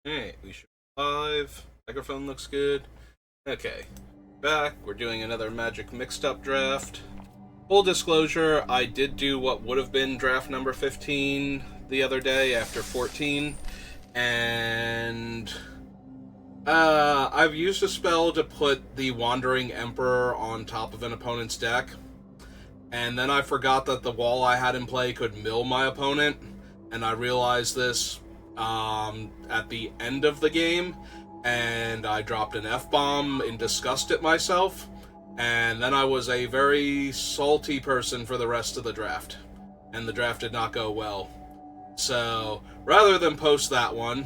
Alright, we should be live. Microphone looks good. Okay, back. We're doing another Magic Mixed Up draft. Full disclosure, I did do what would have been draft number 15 the other day after 14, and I've used a spell to put the Wandering Emperor on top of an opponent's deck, and then I forgot that the wall I had in play could mill my opponent, and I realized this at the end of the game, and I dropped an F-bomb in disgust at myself, and then I was a very salty person for the rest of the draft, and the draft did not go well. So, rather than post that one,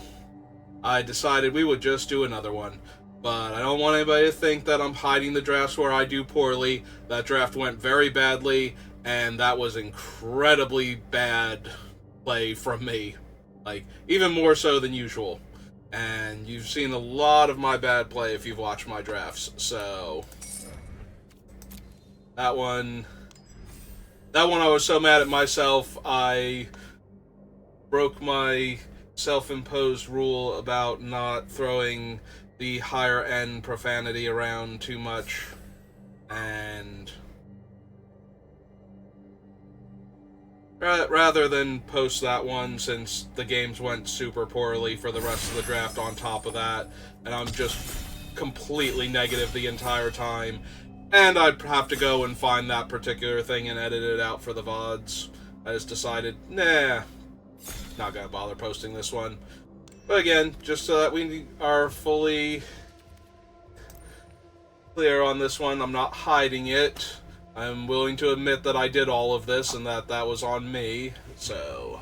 I decided we would just do another one. But I don't want anybody to think that I'm hiding the drafts where I do poorly. That draft went very badly, and that was incredibly bad play from me. Like, even more so than usual. And you've seen a lot of my bad play if you've watched my drafts. So, that one I was so mad at myself, I broke my self-imposed rule about not throwing the higher end profanity around too much, and rather than post that one, since the games went super poorly for the rest of the draft on top of that, and I'm just completely negative the entire time, and I'd have to go and find that particular thing and edit it out for the VODs, I just decided, nah, not gonna bother posting this one. But again, just so that we are fully clear on this one, I'm not hiding it. I'm willing to admit that I did all of this and that was on me. So,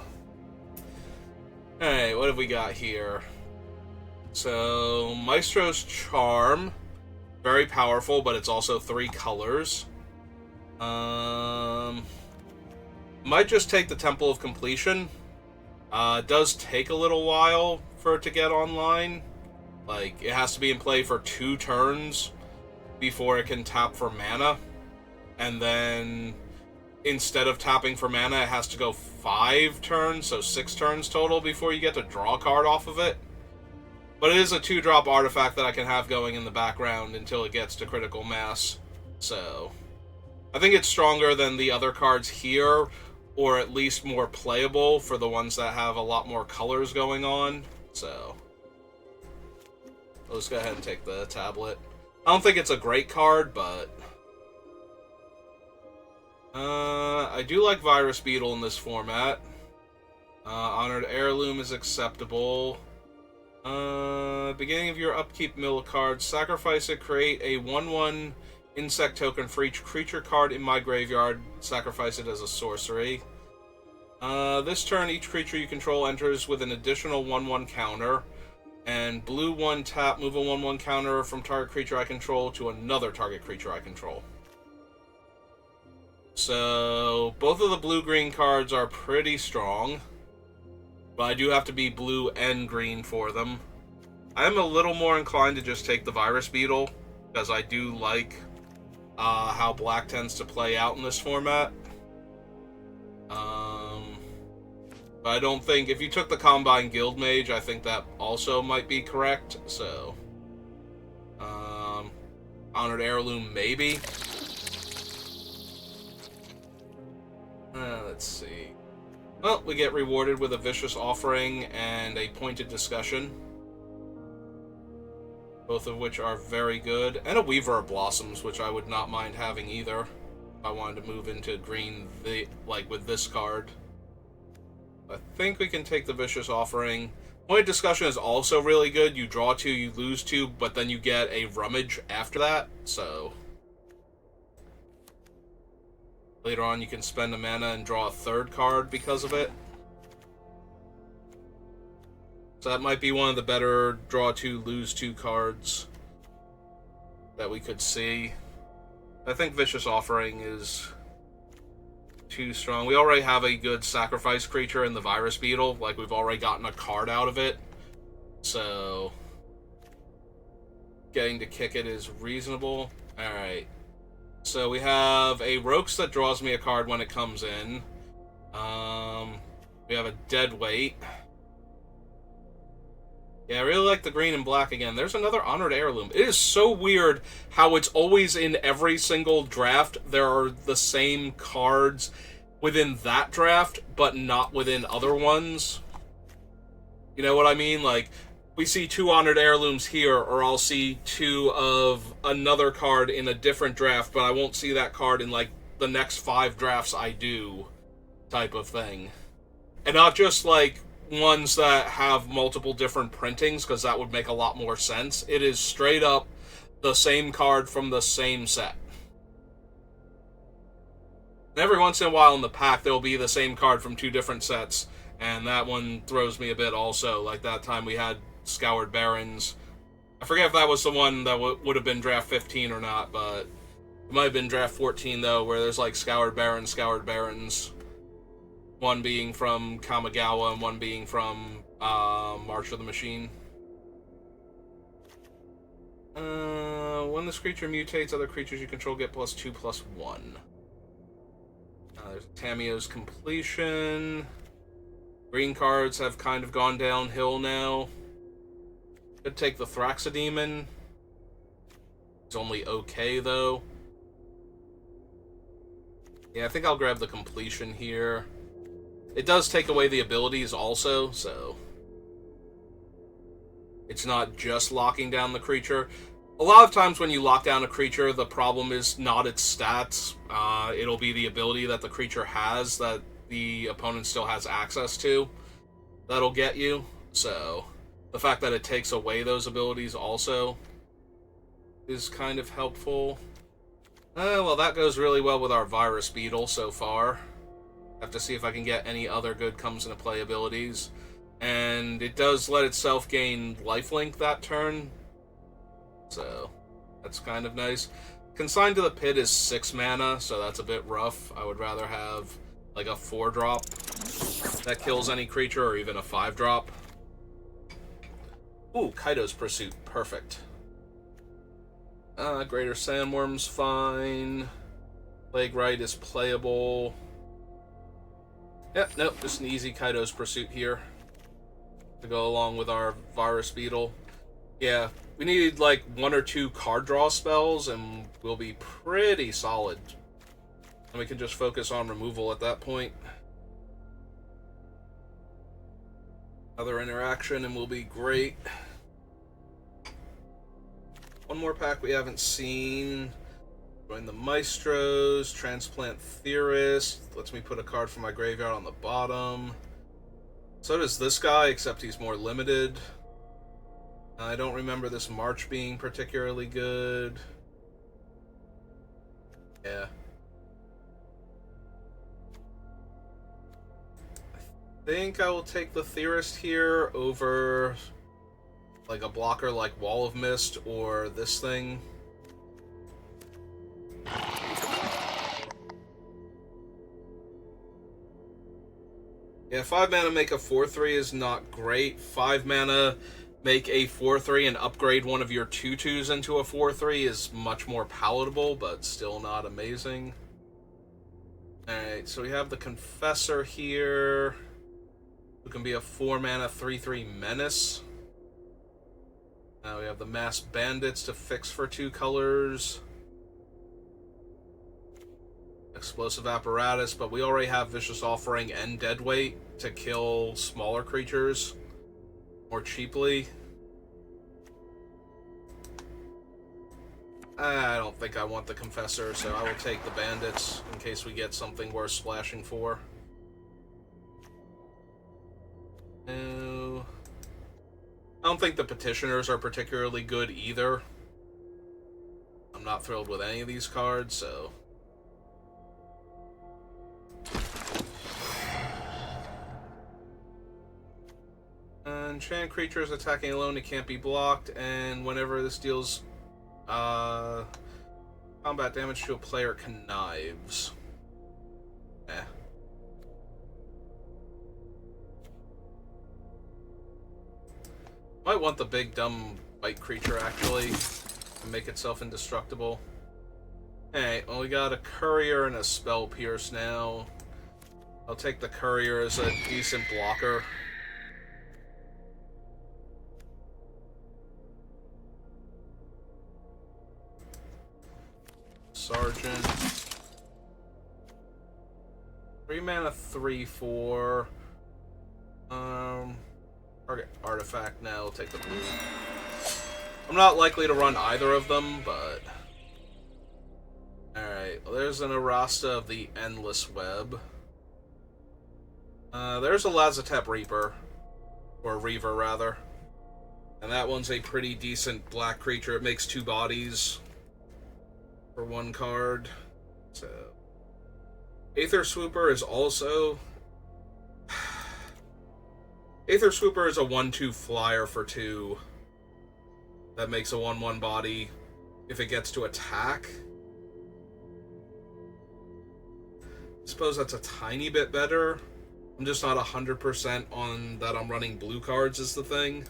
alright, what have we got here? So, Maestro's Charm, very powerful, but it's also 3 colors. Might just take the Temple of Completion. It does take a little while for it to get online. Like, it has to be in play for 2 turns before it can tap for mana. And then, instead of tapping for mana, it has to go 5 turns, so 6 turns total before you get to draw a card off of it. But it is a 2-drop artifact that I can have going in the background until it gets to critical mass. So, I think it's stronger than the other cards here, or at least more playable for the ones that have a lot more colors going on. So, let's go ahead and take the tablet. I don't think it's a great card, but I do like Virus Beetle in this format. Honored Heirloom is acceptable. Beginning of your upkeep mill card, sacrifice it, create a 1/1 insect token for each creature card in my graveyard, sacrifice it as a sorcery. This turn, each creature you control enters with an additional 1/1 counter, and blue 1 tap, move a 1/1 counter from target creature I control to another target creature I control. So, both of the blue-green cards are pretty strong, but I do have to be blue and green for them. I'm a little more inclined to just take the Virus Beetle, because I do like how black tends to play out in this format. But I don't think, if you took the Combine Guildmage, I think that also might be correct, so Honored Heirloom, maybe. Let's see. Well, we get rewarded with a Vicious Offering and a Pointed Discussion, both of which are very good, and a Weaver of Blossoms, which I would not mind having either if I wanted to move into green, like with this card. I think we can take the Vicious Offering. Pointed Discussion is also really good. You draw 2, you lose 2, but then you get a Rummage after that, so later on you can spend a mana and draw a 3rd card because of it. So that might be one of the better draw 2, lose 2 cards that we could see. I think Vicious Offering is too strong. We already have a good sacrifice creature in the Virus Beetle. Like, we've already gotten a card out of it. So, getting to kick it is reasonable. Alright. So we have a Rox that draws me a card when it comes in. We have a Deadweight. Yeah, I really like the green and black again. There's another Honored Heirloom. It is so weird how it's always in every single draft. There are the same cards within that draft, but not within other ones. You know what I mean? Like, we see 2 Honored Heirlooms here, or I'll see 2 of another card in a different draft, but I won't see that card in, like, the next 5 drafts I do, type of thing. And not just, like, ones that have multiple different printings, because that would make a lot more sense. It is straight up the same card from the same set. And every once in a while in the pack, there'll be the same card from 2 different sets, and that one throws me a bit also. Like that time we had Scoured Barrens. I forget if that was the one that would have been draft 15 or not, but it might have been draft 14, though, where there's like Scoured Barrens. One being from Kamigawa and one being from March of the Machine. When this creature mutates, other creatures you control get +2/+1. There's Tamiyo's Completion. Green cards have kind of gone downhill now. Could take the Thraxodemon. It's only okay, though. Yeah, I think I'll grab the Completion here. It does take away the abilities also, so it's not just locking down the creature. A lot of times when you lock down a creature, the problem is not its stats. It'll be the ability that the creature has that the opponent still has access to that'll get you. So the fact that it takes away those abilities also is kind of helpful. Well, that goes really well with our Virus Beetle so far. Have to see if I can get any other good comes into play abilities. And it does let itself gain lifelink that turn, so that's kind of nice. Consigned to the Pit is 6 mana, so that's a bit rough. I would rather have like a 4-drop that kills any creature, or even a 5-drop. Ooh, Kaido's Pursuit, perfect. Greater Sandworm's fine. Plague Rite is playable. Yep, nope, just an easy Kaido's Pursuit here to go along with our Virus Beetle. Yeah, we need like 1 or 2 card draw spells and we'll be pretty solid. And we can just focus on removal at that point. Another interaction and we'll be great. One more pack we haven't seen. Join the Maestros, Transplant Theorist. Lets me put a card from my graveyard on the bottom. So does this guy, except he's more limited. I don't remember this March being particularly good. Yeah. I think I will take the Theorist here over like a blocker like Wall of Mist or this thing. Yeah, 5 mana make a 4/3 is not great. 5 mana make a 4/3 and upgrade one of your 2/2s into a 4/3 is much more palatable, but still not amazing. Alright, so we have the Confessor here, who can be a 4 mana 3/3 menace. Now we have the Masked Bandits to fix for 2 colors. Explosive Apparatus, but we already have Vicious Offering and Deadweight to kill smaller creatures more cheaply. I don't think I want the Confessor, so I will take the Bandits in case we get something worth splashing for. No. I don't think the Petitioners are particularly good either. I'm not thrilled with any of these cards, so... Enchant creatures attacking alone, it can't be blocked, and whenever this deals combat damage to a player, connives. Might want the big dumb bite creature actually to make itself indestructible. Hey, well, we got a Courier and a Spell Pierce now. I'll take the Courier as a decent blocker. Sergeant. 3 mana, 3/4. Target artifact now. We'll take the blue. I'm not likely to run either of them, but... Alright, well, there's an Arasta of the Endless Web. There's a Lazotep Reaper. Or Reaver, rather. And that one's a pretty decent black creature. It makes 2 bodies for 1 card. So... Aether Swooper is also... Aether Swooper is a 1/2 flyer for 2 that makes a 1/1 body if it gets to attack. I suppose that's a tiny bit better. I'm just not 100% on that I'm running blue cards is the thing.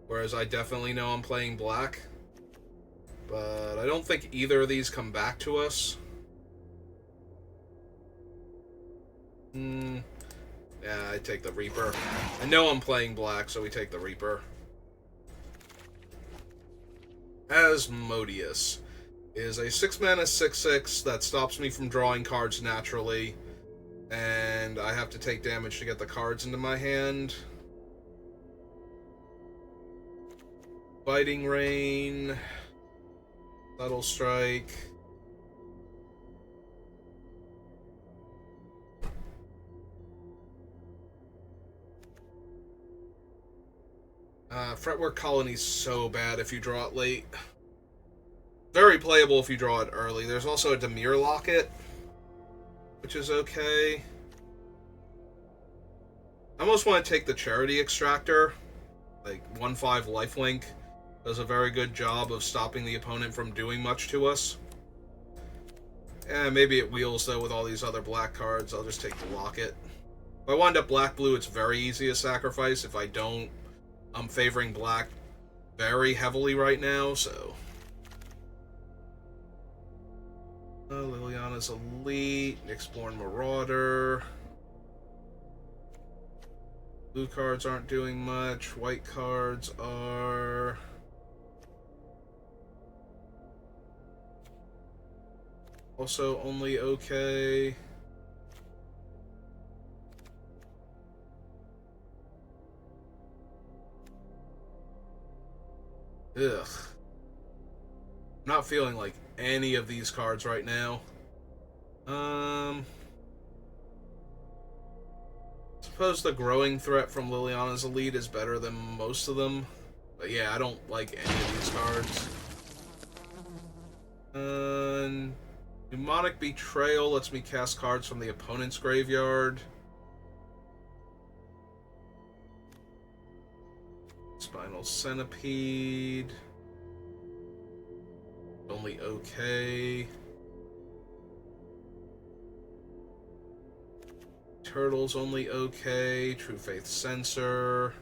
Whereas I definitely know I'm playing black. But I don't think either of these come back to us. Yeah, I take the Reaper. I know I'm playing black, so we take the Reaper. Asmodeus is a 6 mana 6/6 that stops me from drawing cards naturally, and I have to take damage to get the cards into my hand. Biting Rain, Subtle Strike. Fretwork Colony's so bad if you draw it late. Very playable if you draw it early. There's also a Dimir Locket, which is okay. I almost want to take the Charity Extractor. Like, 1/5 lifelink. Does a very good job of stopping the opponent from doing much to us. Maybe it wheels, though, with all these other black cards. I'll just take the Locket. If I wind up black-blue, it's very easy to sacrifice. If I don't, I'm favoring black very heavily right now, so... Liliana's Elite, Nyxborn Marauder. Blue cards aren't doing much. White cards are... also only okay. Ugh. I'm not feeling like any of these cards right now. Suppose the Growing Threat from Liliana's Elite is better than most of them. But yeah, I don't like any of these cards. Mnemonic Betrayal lets me cast cards from the opponent's graveyard. Spinal Centipede. Only okay. Turtle's only okay. True Faith Censor.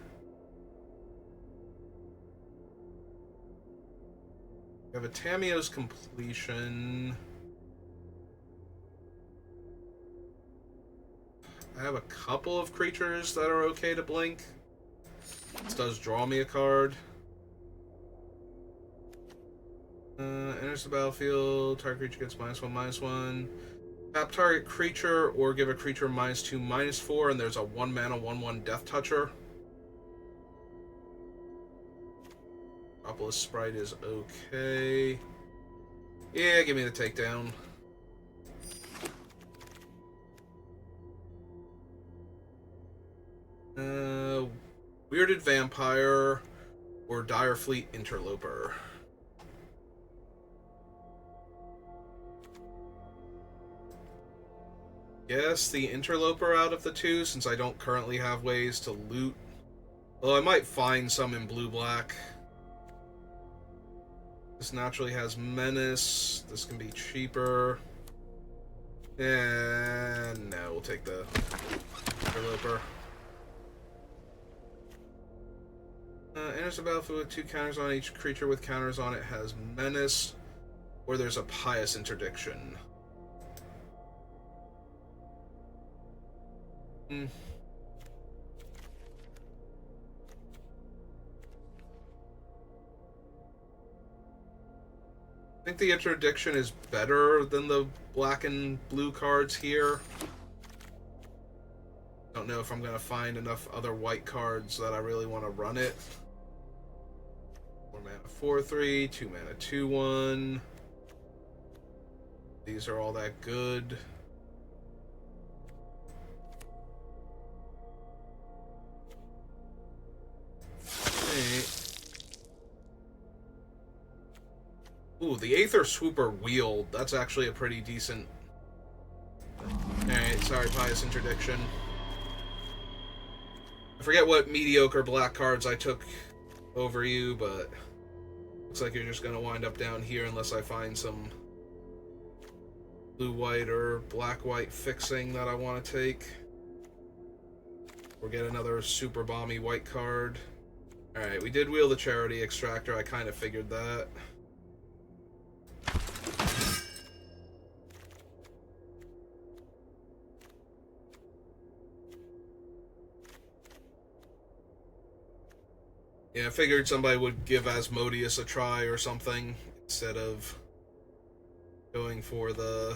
We have a Tamiyo's Completion. I have a couple of creatures that are okay to blink. This does draw me a card. Enters the battlefield. Target creature gets -1/-1. Tap target creature or give a creature -2/-4, and there's a 1 mana 1/1 Death Toucher. Metropolis Sprite is okay. Yeah, give me the takedown. Weirded Vampire or Direfleet Interloper. Guess the Interloper out of the two, since I don't currently have ways to loot. Well, I might find some in blue-black. This naturally has Menace. This can be cheaper. And no, we'll take the Interloper. Enters the battlefield with 2 counters on each creature with counters on it has Menace, or there's a Pious Interdiction. think the interdiction is better than the black and blue cards here. Don't know if I'm going to find enough other white cards that I really want to run it. 4 mana 4/3, 2 mana 2/1. These are all that good. Okay. Ooh, the Aether Swooper Wield. That's actually a pretty decent... Alright, sorry, Pious Interdiction. I forget what mediocre black cards I took over you, but looks like you're just going to wind up down here unless I find some blue-white or black-white fixing that I want to take. Or get another super bomby white card. Alright, we did wheel the Charity Extractor. I kind of figured that. Yeah, I figured somebody would give Asmodeus a try or something instead of going for the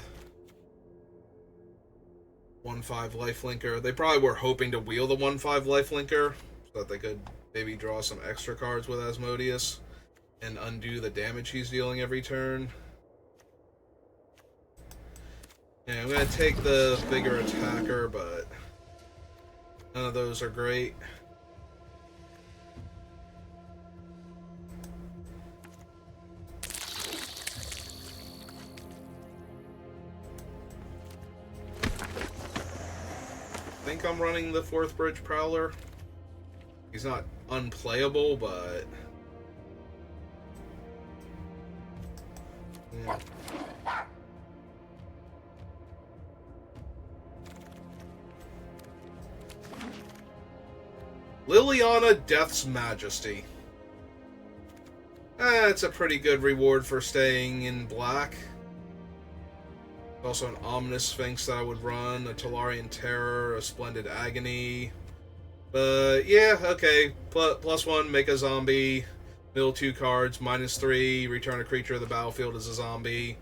1/5 lifelinker. They probably were hoping to wheel the 1/5 lifelinker so that they could maybe draw some extra cards with Asmodeus and undo the damage he's dealing every turn. Yeah, I'm going to take the bigger attacker, but none of those are great. I think I'm running the 4th Bridge Prowler. He's not unplayable, but... yeah. Liliana Death's Majesty. It's a pretty good reward for staying in black. Also an Ominous Sphinx that I would run, a Tolarian Terror, a Splendid Agony. But yeah, okay. +1, make a zombie. Mill 2 cards, -3, return a creature to the battlefield as a zombie.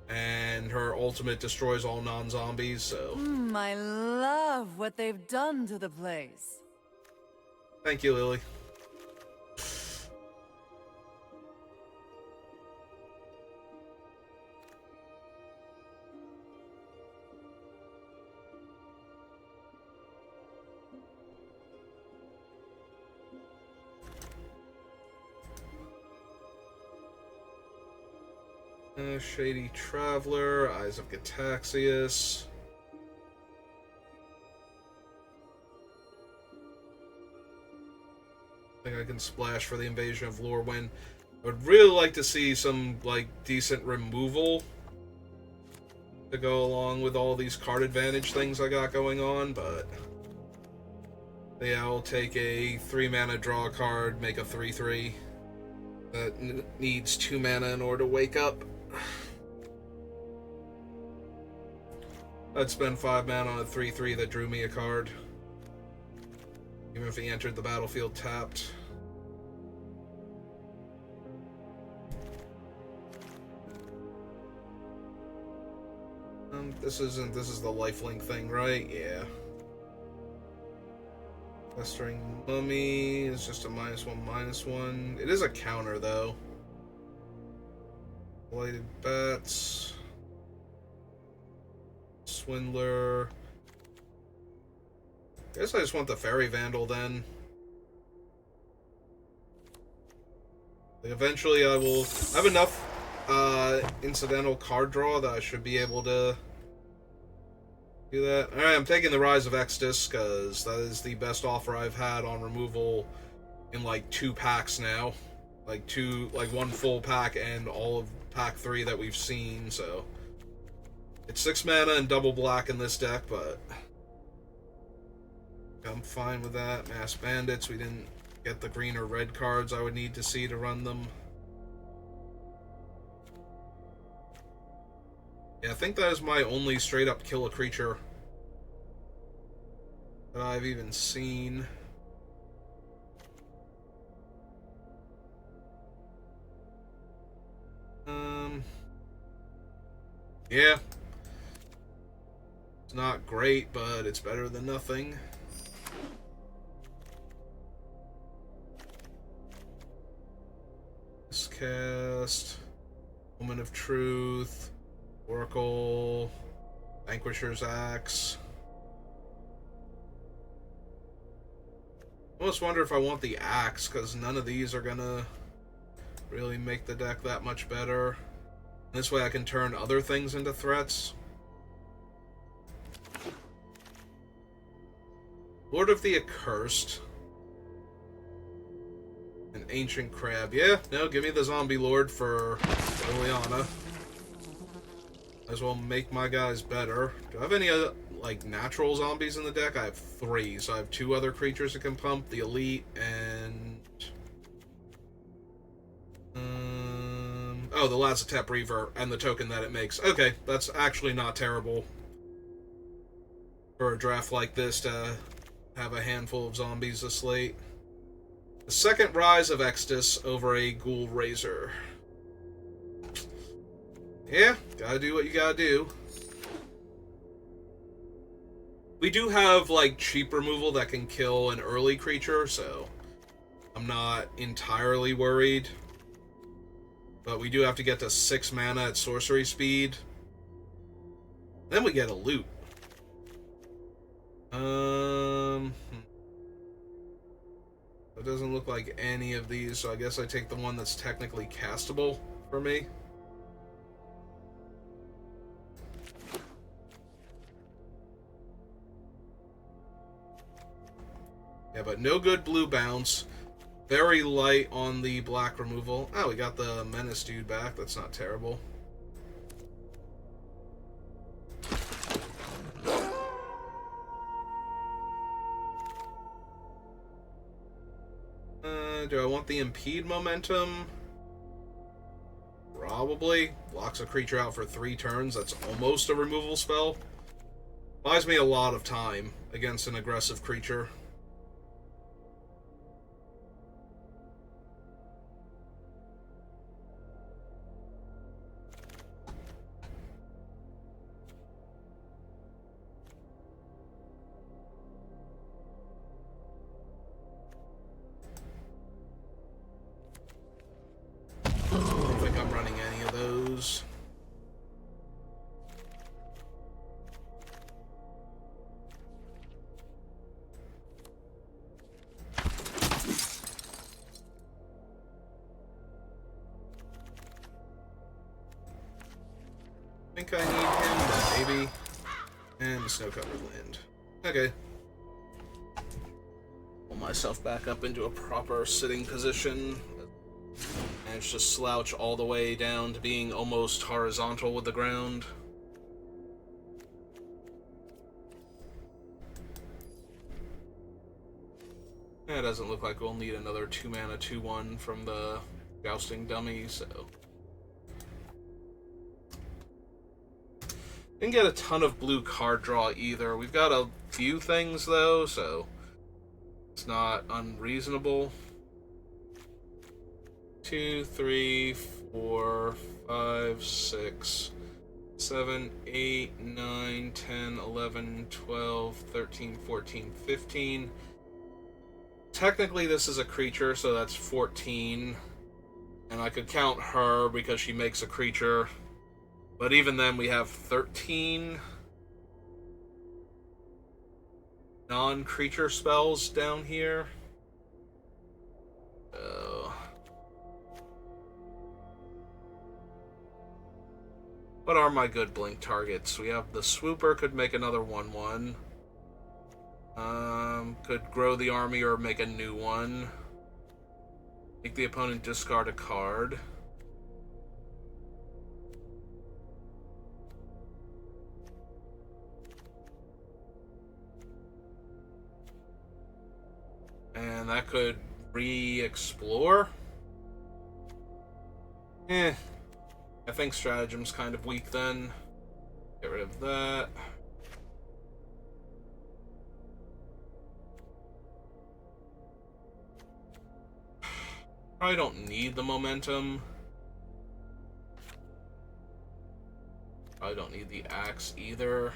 And her ultimate destroys all non-zombies, so... I love what they've done to the place. Thank you, Lily. Shady Traveler, Eyes of Gataxias. I think I can splash for the Invasion of Lorwyn. I would really like to see some, like, decent removal to go along with all these card advantage things I got going on, but... yeah, I'll take a 3 mana draw card, make a 3/3 that needs 2 mana in order to wake up. I'd spend 5 mana on a 3/3 that drew me a card, even if he entered the battlefield tapped. This is the lifelink thing, right? Yeah. Festering Mummy is just a -1/-1. It is a counter, though. Blighted Bats. Swindler. I guess I just want the Fairy Vandal, then. Like, eventually I will have enough incidental card draw that I should be able to do that. Alright, I'm taking the Rise of Exodus, because that is the best offer I've had on removal in, like, 2 packs now. Like, 1 full pack and all of pack 3 that we've seen, so... it's 6 mana and double black in this deck, but... I'm fine with that. Mass Bandits, we didn't get the green or red cards I would need to see to run them. Yeah, I think that is my only straight-up kill a creature that I've even seen. Yeah. It's not great, but it's better than nothing. Cast, Moment of Truth, Oracle, Vanquisher's Axe. I almost wonder if I want the Axe, because none of these are gonna really make the deck that much better. This way I can turn other things into threats. Lord of the Accursed. An Ancient Crab. Yeah, no, give me the Zombie Lord for Liliana. Might as well make my guys better. Do I have any other, like, natural zombies in the deck? I have 3, so I have 2 other creatures that can pump. The Elite and... oh, the Lazotep Reaver and the token that it makes. Okay, that's actually not terrible for a draft like this to have a handful of zombies to slate. The second Rise of Extus over a Ghoul Razor. Yeah, gotta do what you gotta do. We do have, like, cheap removal that can kill an early creature, so I'm not entirely worried. But we do have to get to 6 mana at sorcery speed. Then we get a loot. It doesn't look like any of these, so I guess I take the one that's technically castable for me. Yeah, but no good blue bounce. Very light on the black removal. Oh, we got the Menace dude back. That's not terrible. Do I want the Impede momentum? Probably. Blocks a creature out for 3 turns. That's almost a removal spell. Buys me a lot of time against an aggressive creature. I don't think I'm running any of those. I think I need him, maybe. And the snow-covered land. Okay. Pull myself back up into a proper sitting position. Managed to slouch all the way down to being almost horizontal with the ground. It doesn't look like we'll need another 2-mana 2/1 from the Jousting Dummy, so... Didn't get a ton of blue card draw either. We've got a few things, though, so... it's not unreasonable. 2, 3, 4, 5, 6, 7, 8, 9, 10, 11, 12, 13, 14, 15. Technically, this is a creature, so that's 14. And I could count her because she makes a creature. But even then, we have 13 non-creature spells down here. What are my good blink targets? We have the Swooper, could make another 1/1. Could grow the army or make a new one. Make the opponent discard a card. And that could re-explore. I think Stratagem's kind of weak then. Get rid of that. Probably don't need the momentum. Probably don't need the axe either.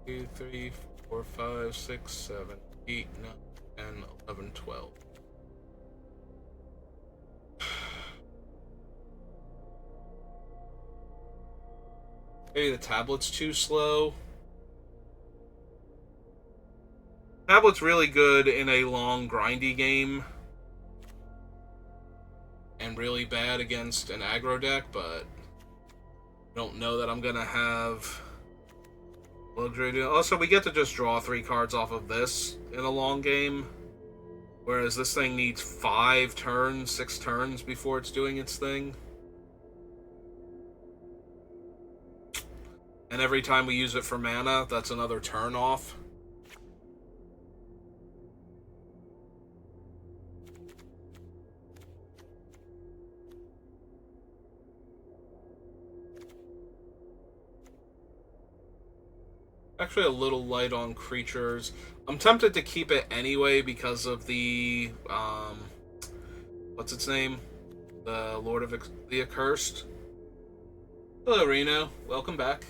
2, 3, 4, 5, 6, 7, 8, 9, 10, 11, 12. Maybe the tablet's too slow. Tablet's really good in a long, grindy game. And really bad against an aggro deck, but I don't know that I'm gonna have luxury to. Also, we get to just draw 3 cards off of this in a long game. Whereas this thing needs 5 turns, 6 turns before it's doing its thing. And every time we use it for mana, that's another turn off. Actually a little light on creatures. I'm tempted to keep it anyway because of the, what's its name? The Lord of the Accursed. Hello, Reno. Welcome back.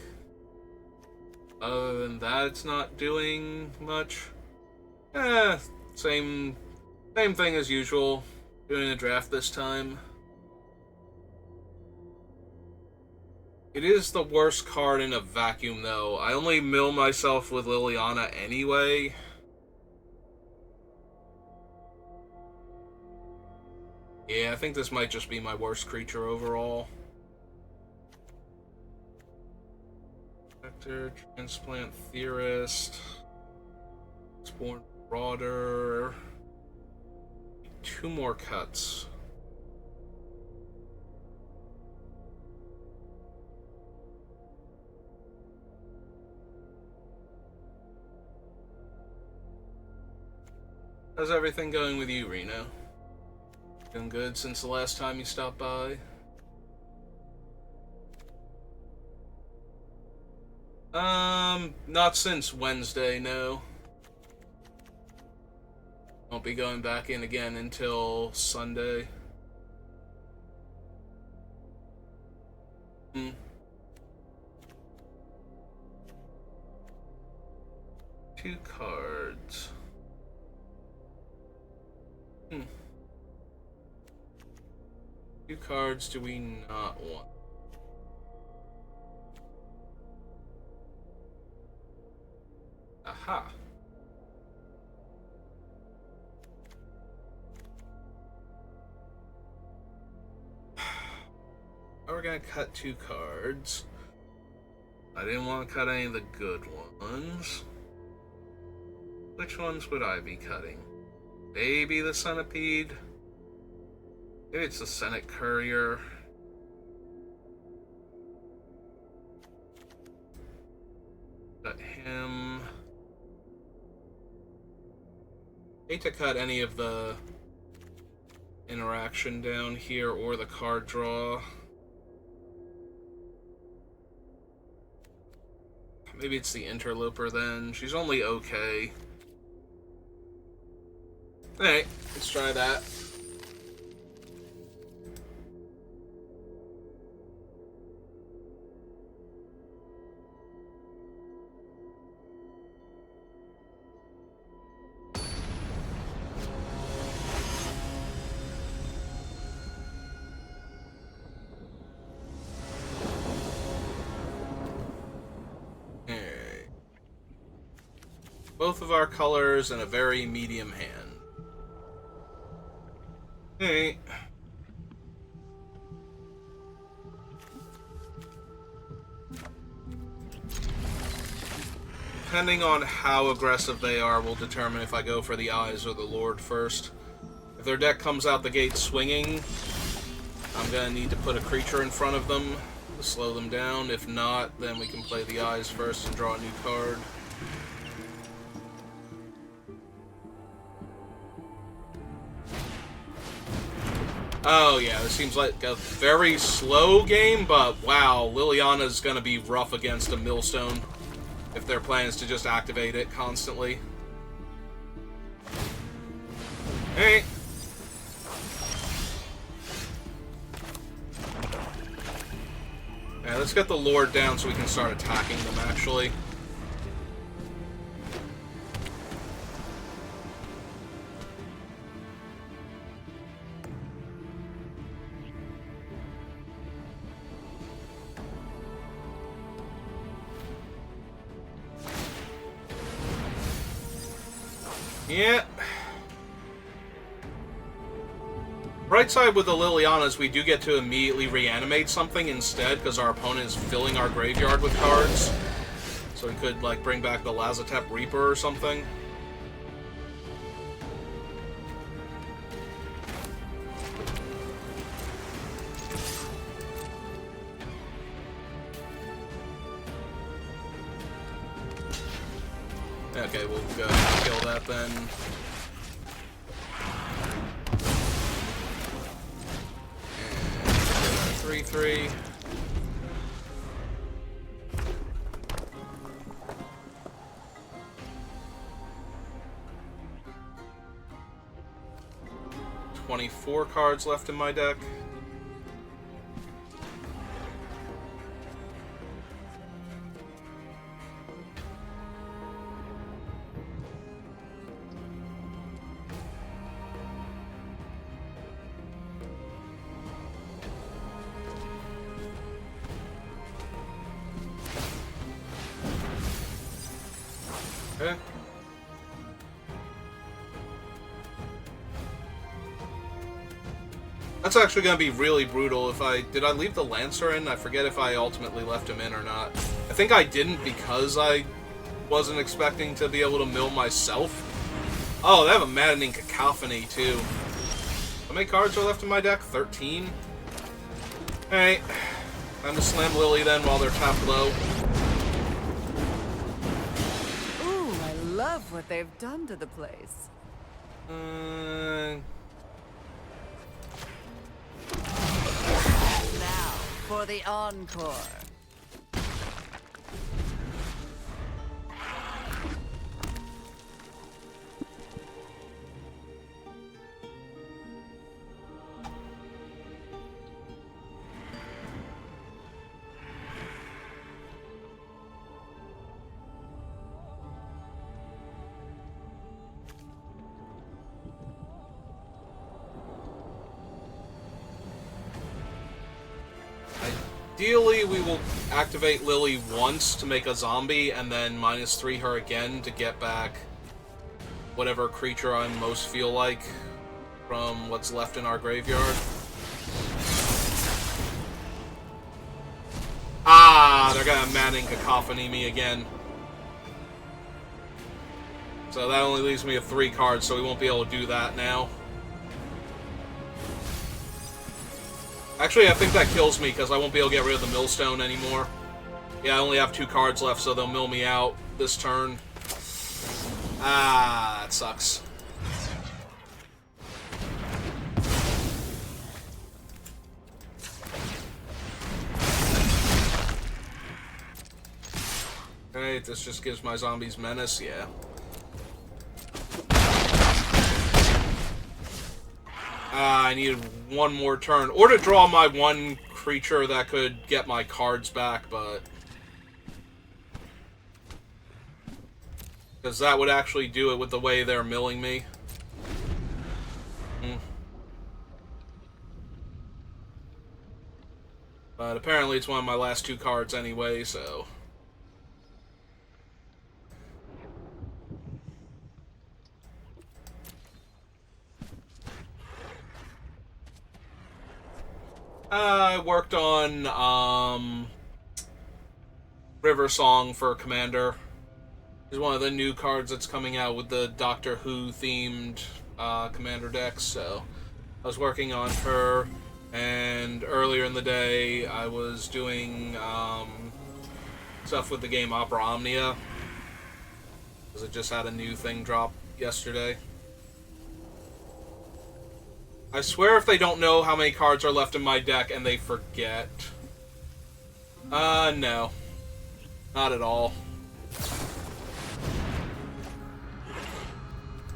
Other than that, it's not doing much. Same thing as usual. Doing a draft this time. It is the worst card in a vacuum, though. I only mill myself with Liliana anyway. Yeah, I think this might just be my worst creature overall. Transplant Theorist, Spawn Marauder, 2 more cuts. How's everything going with you, Reno? Doing good since the last time you stopped by? Not since Wednesday, no. Won't be going back in again until Sunday. 2 cards. 2 cards do we not want? Aha. We're gonna cut 2 cards. I didn't want to cut any of the good ones. Which ones would I be cutting? Maybe the Centipede? Maybe it's the Senate Courier. Cut him. Hate to cut any of the interaction down here or the card draw. Maybe it's the Interloper then. She's only okay. Alright, let's try that. Both of our colors and a very medium hand. Alright. Depending on how aggressive they are will determine if I go for the Eyes or the Lord first. If their deck comes out the gate swinging, I'm gonna need to put a creature in front of them to slow them down. If not, then we can play the Eyes first and draw a new card. Oh yeah, this seems like a very slow game, but wow, Liliana's gonna be rough against a Millstone if their plan is to just activate it constantly. Hey! Yeah, let's get the Lord down so we can start attacking them, actually. Yeah. Right side with the Lilianas, we do get to immediately reanimate something instead, because our opponent is filling our graveyard with cards. So we could, like, bring back the Lazotep Reaper or something. Okay, we'll go kill that then. And 3/3. Four cards left in my deck. Okay. That's actually going to be really brutal. Did I leave the Lancer in? I forget if I ultimately left him in or not. I think I didn't because I wasn't expecting to be able to mill myself. Oh, they have a Maddening Cacophony, too. How many cards are left in my deck? 13? Alright. Time to slam Lily then while they're tapped low. Ooh, I love what they've done to the place. Now, for the encore. Ideally, we will activate Lily once to make a zombie, and then -3 her again to get back whatever creature I most feel like from what's left in our graveyard. Ah, they're gonna Maddening Cacophony me again. So that only leaves me with 3 cards, so we won't be able to do that now. Actually, I think that kills me, because I won't be able to get rid of the Millstone anymore. Yeah, I only have 2 cards left, so they'll mill me out this turn. Ah, that sucks. Alright, this just gives my zombies menace, yeah. I needed 1 more turn. Or to draw my 1 creature that could get my cards back, but... because that would actually do it with the way they're milling me. But apparently it's one of my last 2 cards anyway, so... I worked on, River Song for Commander. It's one of the new cards that's coming out with the Doctor Who themed, Commander decks, so I was working on her, and earlier in the day I was doing, stuff with the game Opera Omnia, because it just had a new thing drop yesterday. I swear if they don't know how many cards are left in my deck and they forget. No. Not at all.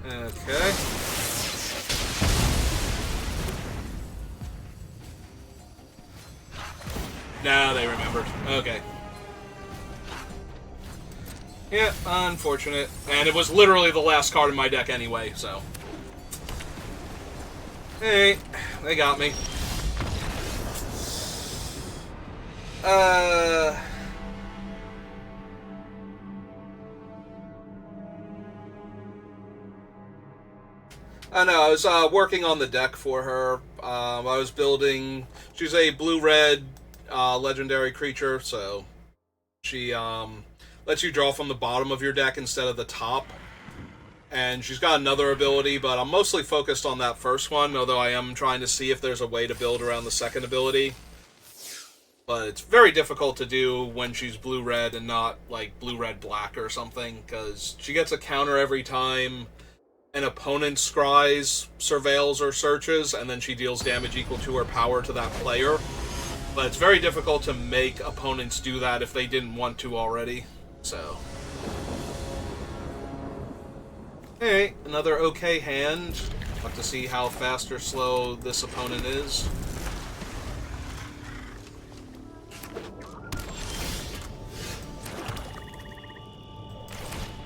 Okay. No, Now they remembered. Okay. Yeah, unfortunate. And it was literally the last card in my deck anyway, so. Hey, they got me. I know, I was working on the deck for her. I was building... She's a blue-red legendary creature, so she lets you draw from the bottom of your deck instead of the top. And she's got another ability, but I'm mostly focused on that first one, although I am trying to see if there's a way to build around the second ability. But it's very difficult to do when she's blue-red and not, like, blue-red-black or something, because she gets a counter every time an opponent scries, surveils, or searches, and then she deals damage equal to her power to that player. But it's very difficult to make opponents do that if they didn't want to already, so... Hey, another okay hand. Want to see how fast or slow this opponent is.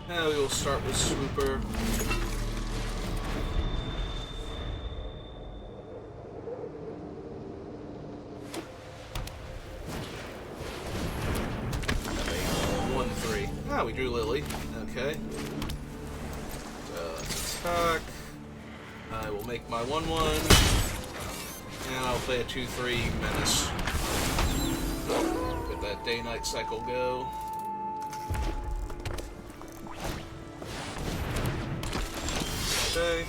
Now we will start with Swooper. We drew Lily. Okay. Attack. I will make my 1/1. And I'll play a 2/3 Menace. Let that day-night cycle go. Okay.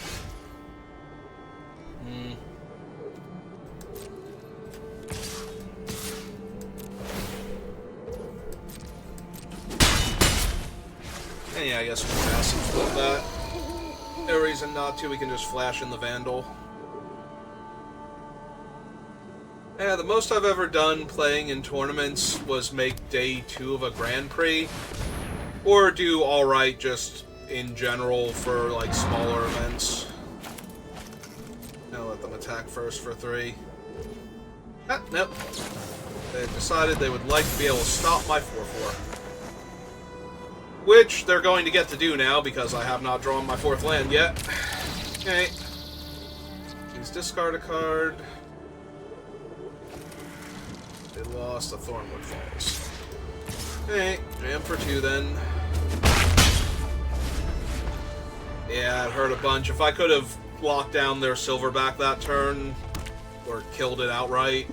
And yeah, I guess we can pass and flip that. No reason not to, we can just flash in the Vandal. Yeah, the most I've ever done playing in tournaments was make day 2 of a Grand Prix. Or do alright just in general for, like, smaller events. I'll let them attack first for 3. Ah, nope. They decided they would like to be able to stop my 4/4. Which they're going to get to do now, because I have not drawn my 4th land yet. Okay. Please discard a card. They lost a Thornwood Falls. Okay, jam for 2 then. Yeah, it hurt a bunch. If I could have locked down their Silverback that turn, or killed it outright.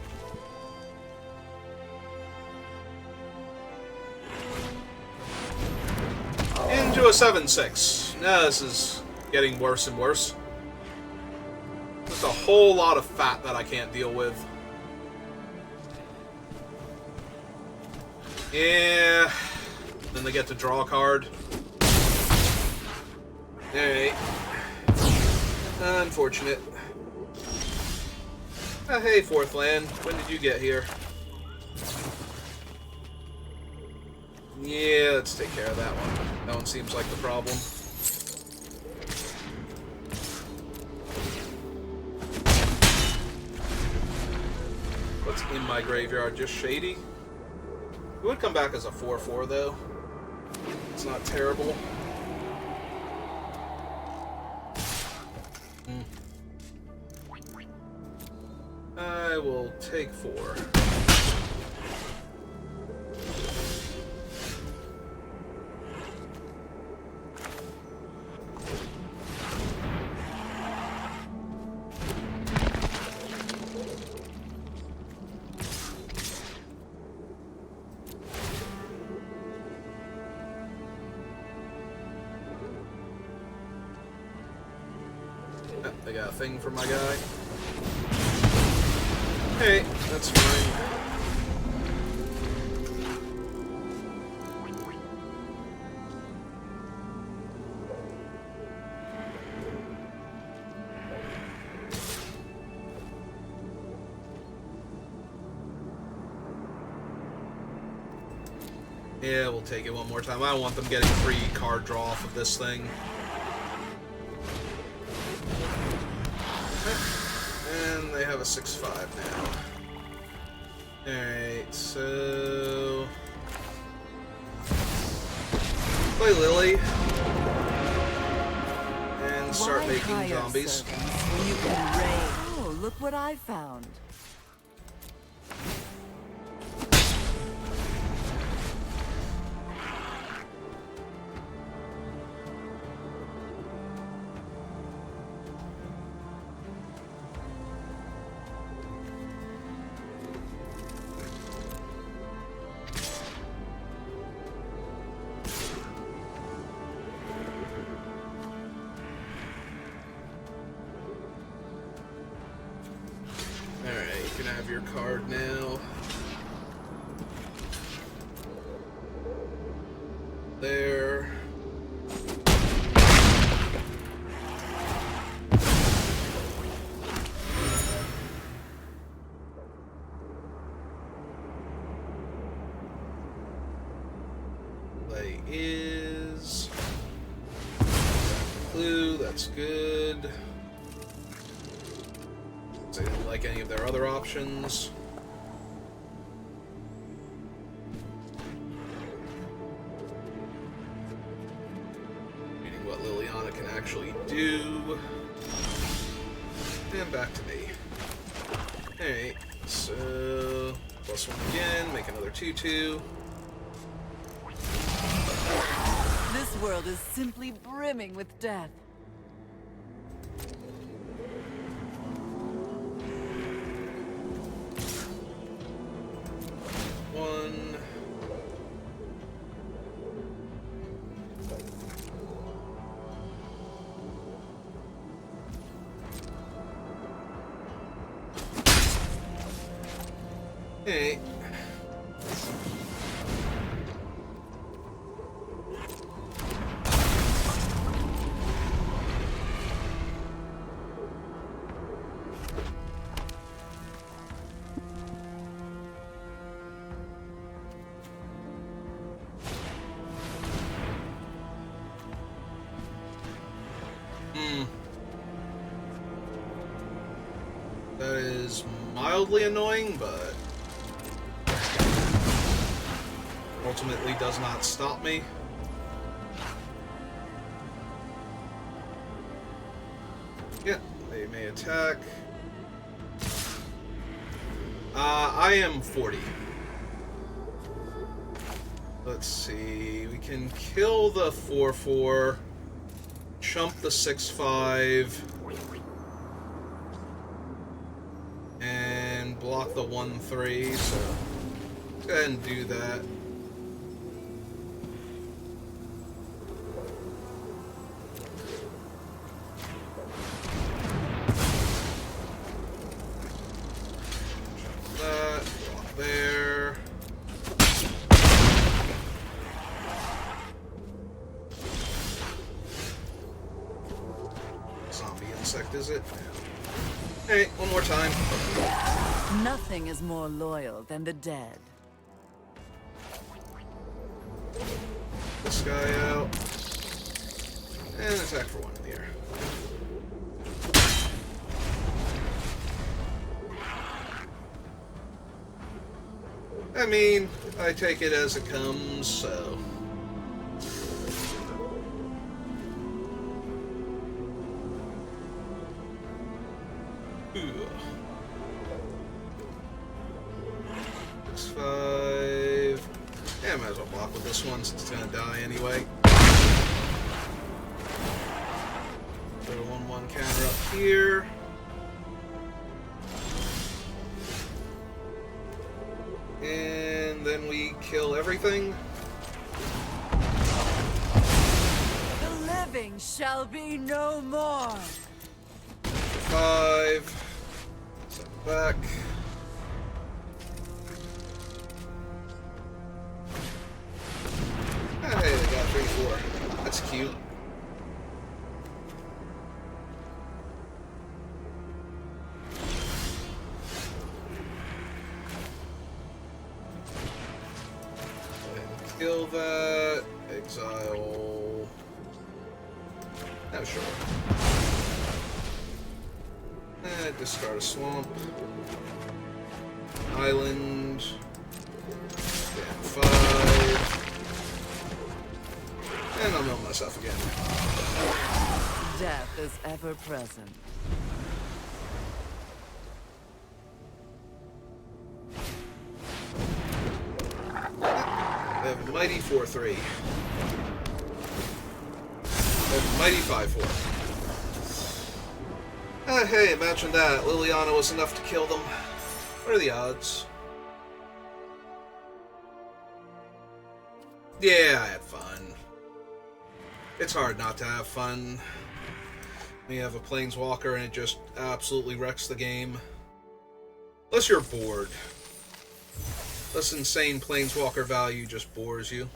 Into a 7/6. Now this is getting worse and worse. Just a whole lot of fat that I can't deal with. Yeah. Then they get to draw a card. Alright. Unfortunate. Hey, 4th land. When did you get here? Yeah, let's take care of that one. That one seems like the problem. What's in my graveyard? Just Shady? It would come back as a 4/4, though. It's not terrible. I will take 4. They got a thing for my guy. Hey, that's fine. Yeah, we'll take it one more time. I don't want them getting free card draw off of this thing. And they have a 6/5 now. Alright, so... play Lily. And start Why making hire zombies. servants when you can raid? Oh, look what I found. Alright, you can have your card now. There. Play is... clue, that's good. I didn't like any of their other options. Reading what Liliana can actually do. And back to me. Alright, so... plus one again, make another 2-2. This world is simply brimming with death. One. Hey. That is mildly annoying, but ultimately does not stop me. Yeah, they may attack. I am 40. Let's see, we can kill the 4-4, chump the 6-5, and block the 1-3, so let's go ahead and do that. That, block there. Zombie insect, is it? Alright, one more time. Nothing is more loyal than the dead. This guy out. And attack for 1 in the air. I mean, I take it as it comes, so... Ugh. 6-5. Yeah, I might as well block with this one since it's gonna die anyway. Put a 1-1 counter up here. And then we kill everything. The living shall be no more. 5. Set back. Ah, hey, they got 3-4. That's cute. Kill that. Exile. No, sure. Discard a swamp. Island. Damn 5. And I'll mill myself again. Death is ever present. I have a mighty 4-3. I have a mighty 5-4. Hey, imagine that. Liliana was enough to kill them. What are the odds? Yeah, I had fun. It's hard not to have fun when you have a Planeswalker and it just absolutely wrecks the game. Unless you're bored. This insane Planeswalker value just bores you.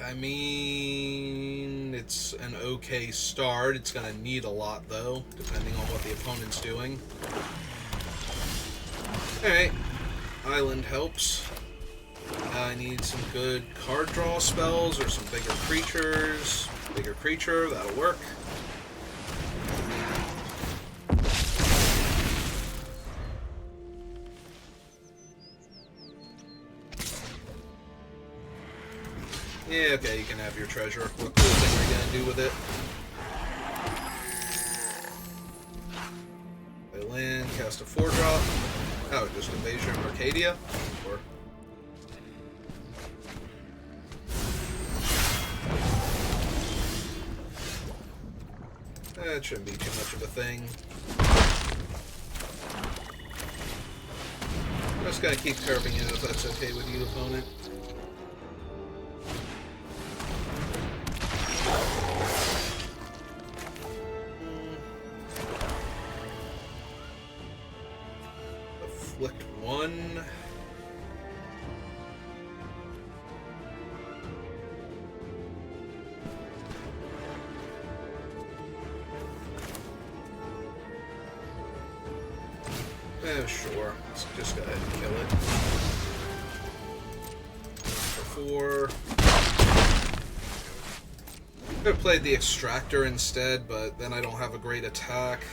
I mean, it's an okay start. It's going to need a lot, though, depending on what the opponent's doing. Alright, Island helps. I need some good card draw spells or some bigger creatures. Bigger creature, that'll work. Yeah, okay, you can have your treasure. What cool thing are you gonna do with it? Play land, cast a 4-drop. Oh, just Invasion of Arcadia? Or... That shouldn't be too much of a thing. I'm just gonna keep curving it if that's okay with you, opponent. Afflict 1. Sure. Let's just go ahead and kill it. For 4. I could have played the Extractor instead, but then I don't have a great attack.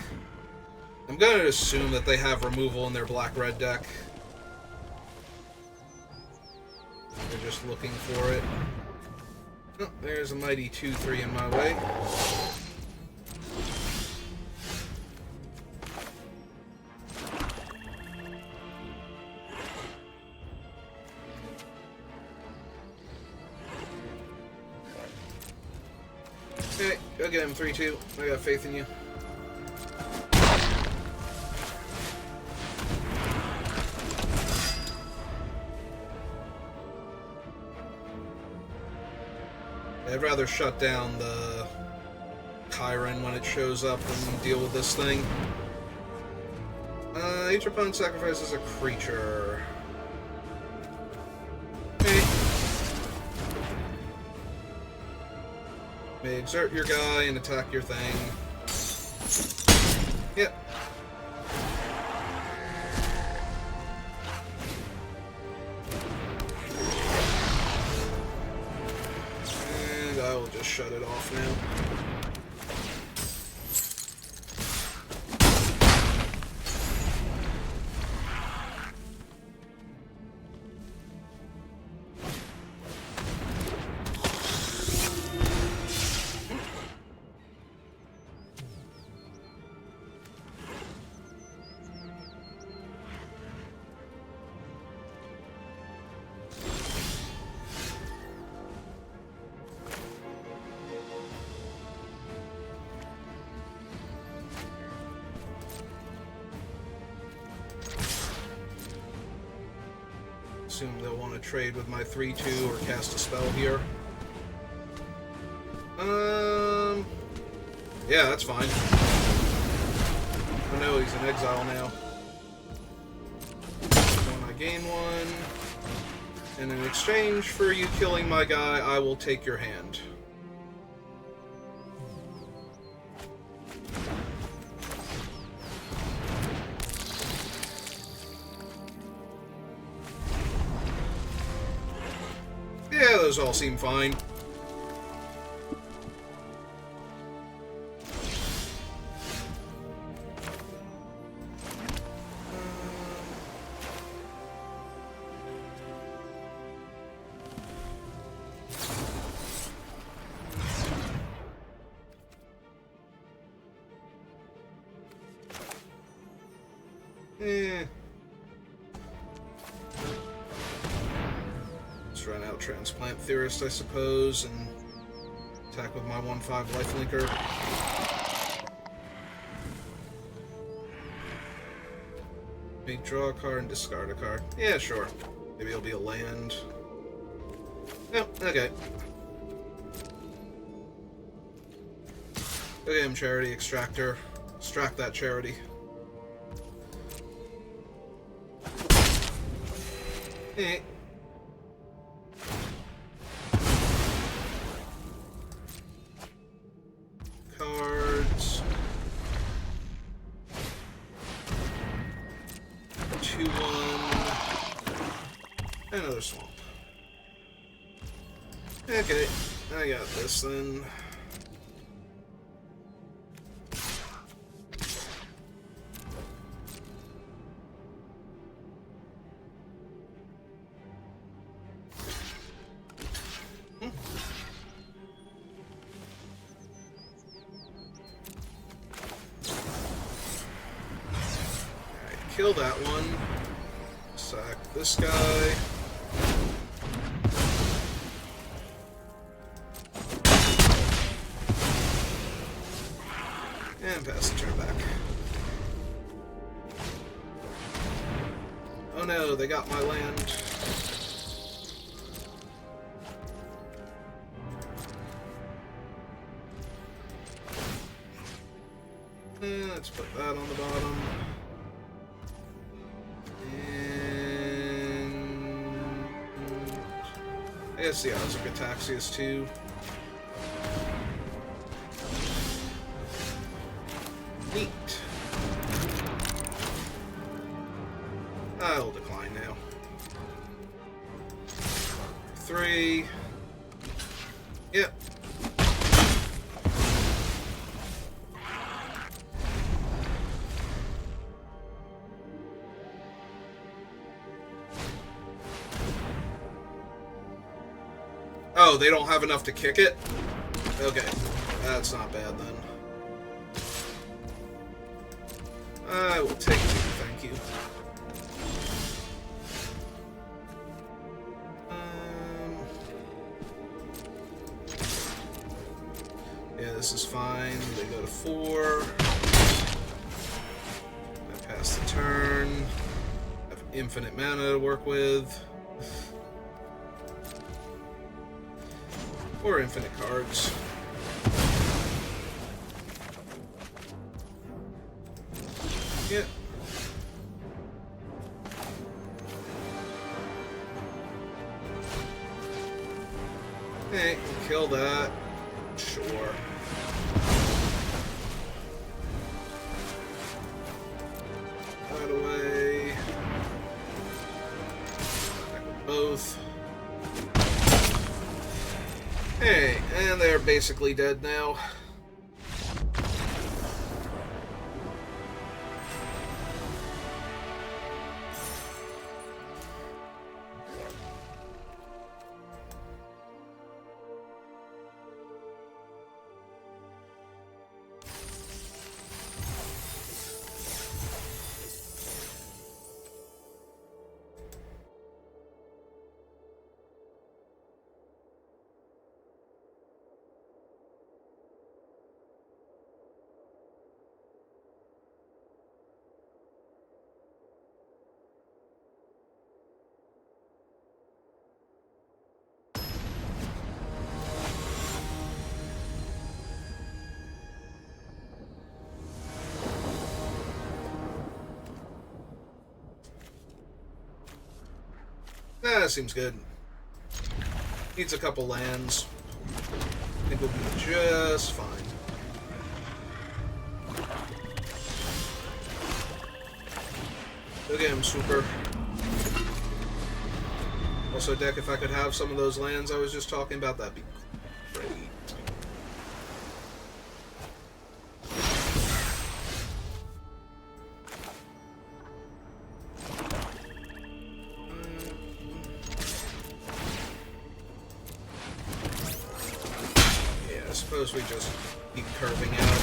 I'm going to assume that they have removal in their black-red deck. They're just looking for it. Oh, there's a mighty 2-3 in my way. Okay, go get him 3-2. I got faith in you. I'd rather shut down the Chiron when it shows up than deal with this thing. Each opponent sacrifices a creature. Okay. May exert your guy and attack your thing. Yep. And I will just shut it off now. Assume they'll want to trade with my 3-2 or cast a spell here. Yeah, that's fine. Oh no, he's in exile now. When I gain one, and in exchange for you killing my guy, I will take your hand. Yeah, those all seem fine. Let's run out Transplant Theorist, I suppose, and attack with my 1/5 lifelinker. Maybe draw a card and discard a card. Yeah, sure. Maybe it'll be a land. No, okay. Okay, I'm Charity Extractor. Extract that charity. Eh. Cards. 2/1. Another swamp. Okay, I got this then. Kill that one. Sack this guy. And pass the turn back. Oh no, they got my land. Let's put that on the bottom. I guess the odds are Gataxias too. Neat. I'll decline now. 3. Yep. Oh, they don't have enough to kick it? Okay. That's not bad then. I will take 2, thank you. Yeah, this is fine. They go to 4. I pass the turn. I have infinite mana to work with. Or infinite cards. Yep. Hey, kill that. Sure. Right away. Back with both. Hey, and they're basically dead now. Seems good. Needs a couple lands. I think we'll be just fine. Go get him, Super. Also, deck, if I could have some of those lands I was just talking about, that'd be great. Yeah, I suppose we just keep curving out.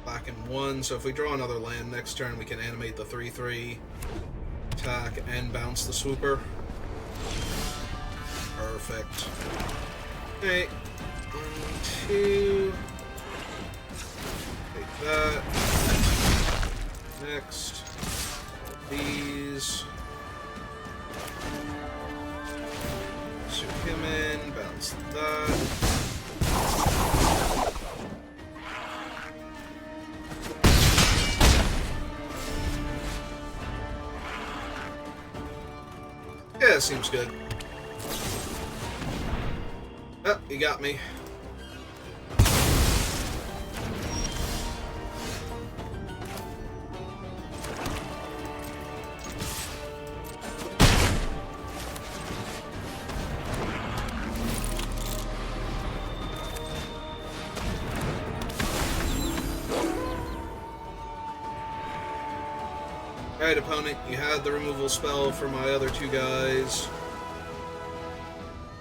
Black and 1, so if we draw another land next turn, we can animate the 3/3. Attack and bounce the Swooper. Perfect. Okay. 1, 2. Take that. Next. These. Shoot him in. Bounce that. Yeah, seems good. Oh, you got me. Alright, opponent, you had the removal spell for my other two guys.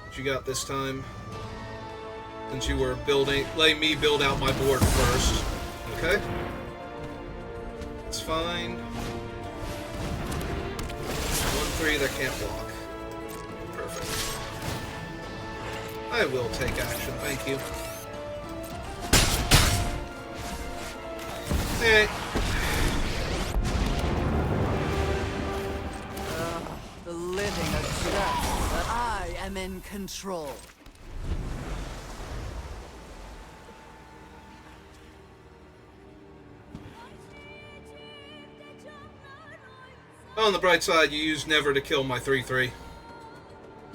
What you got this time? Since you were letting me build out my board first. Okay. It's fine. 1/3 that can't block. Perfect. I will take action, thank you. Alright. The living adjust. I am in control. On the bright side, you used Never to kill my 3/3.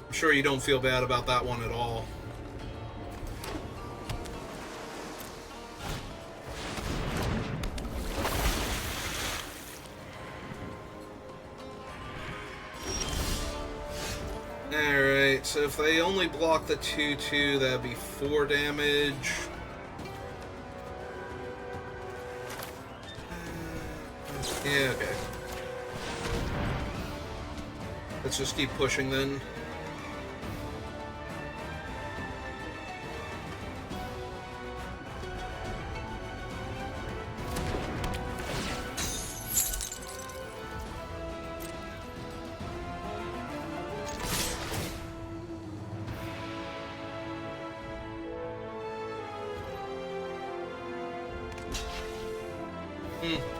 I'm sure you don't feel bad about that one at all. Alright, so if they only block the 2/2, that'd be 4 damage. Yeah, okay. Let's just keep pushing then.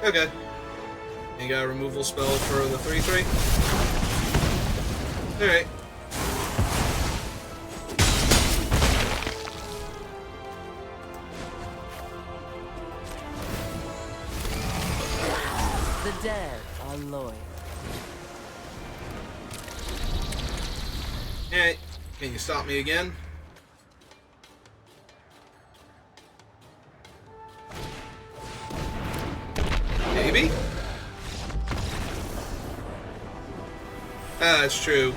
Okay. You got a removal spell for the 3/3? Alright. The dead are loyal. Alright. Can you stop me again? Maybe? That's true.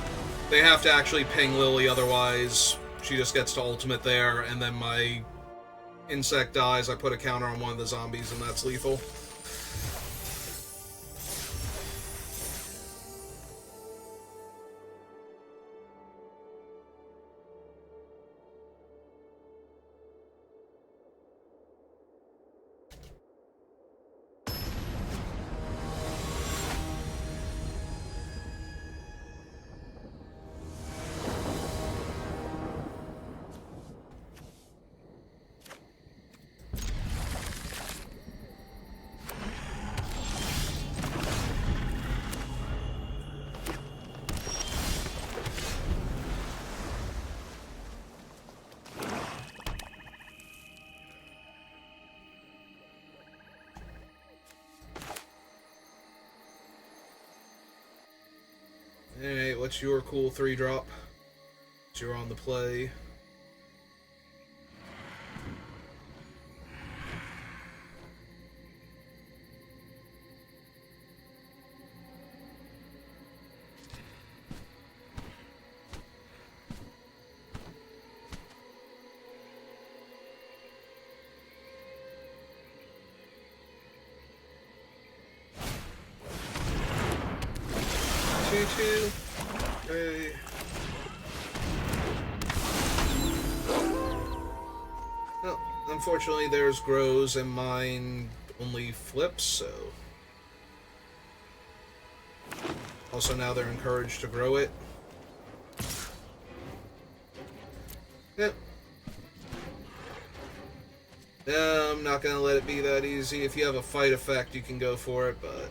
They have to actually ping Lily, otherwise she just gets to ultimate there, and then my insect dies, I put a counter on one of the zombies, and that's lethal. Alright, what's your cool 3-drop? You're on the play. Two. Okay. Well, unfortunately theirs grows and mine only flips, so... Also now they're encouraged to grow it. Yep. No, I'm not gonna let it be that easy. If you have a fight effect, you can go for it, but...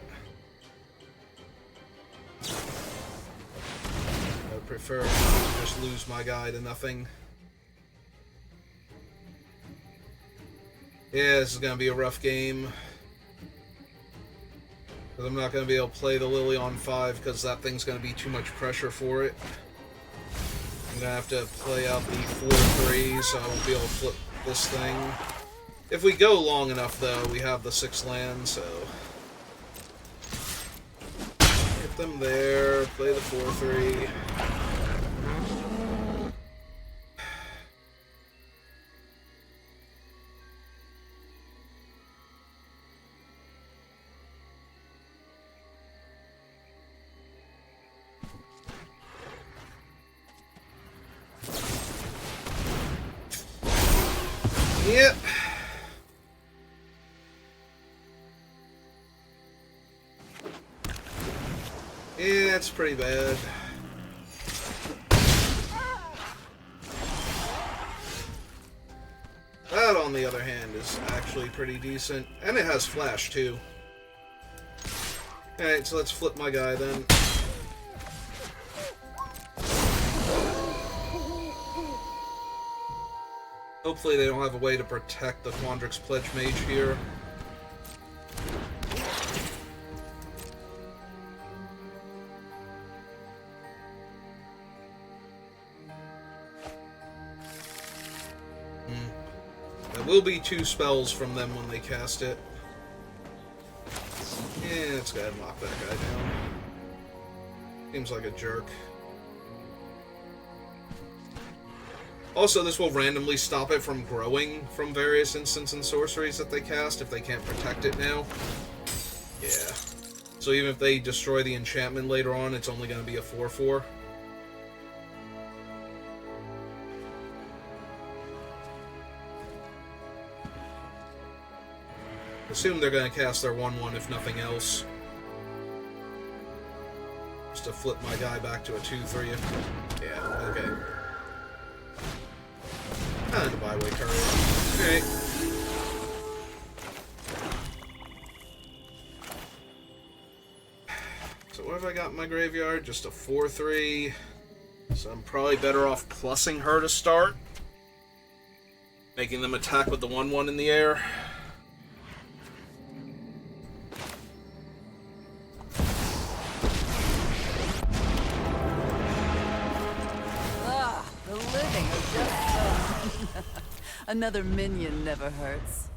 I would prefer to just lose my guy to nothing. Yeah, this is gonna be a rough game. Because I'm not gonna be able to play the Lily on 5 because that thing's gonna be too much pressure for it. I'm gonna have to play out the 4-3, so I won't be able to flip this thing. If we go long enough, though, we have the 6 land, so... Get them there, play the 4-3. Yep. Yeah, it's pretty bad. That, on the other hand, is actually pretty decent. And it has flash, too. Alright, so let's flip my guy, then. Hopefully they don't have a way to protect the Quandrix Pledge Mage here. There will be 2 spells from them when they cast it. Yeah, let's go ahead and lock that guy down. Seems like a jerk. Also, this will randomly stop it from growing from various instants and sorceries that they cast if they can't protect it now. Yeah. So even if they destroy the enchantment later on, it's only going to be a 4-4. Assume they're going to cast their 1-1 if nothing else. Just to flip my guy back to a 2-3. Yeah, okay. And a byway courier. Alright. So what have I got in my graveyard? Just a 4-3. So I'm probably better off plussing her to start. Making them attack with the 1-1 in the air. The living are just so... Another minion never hurts.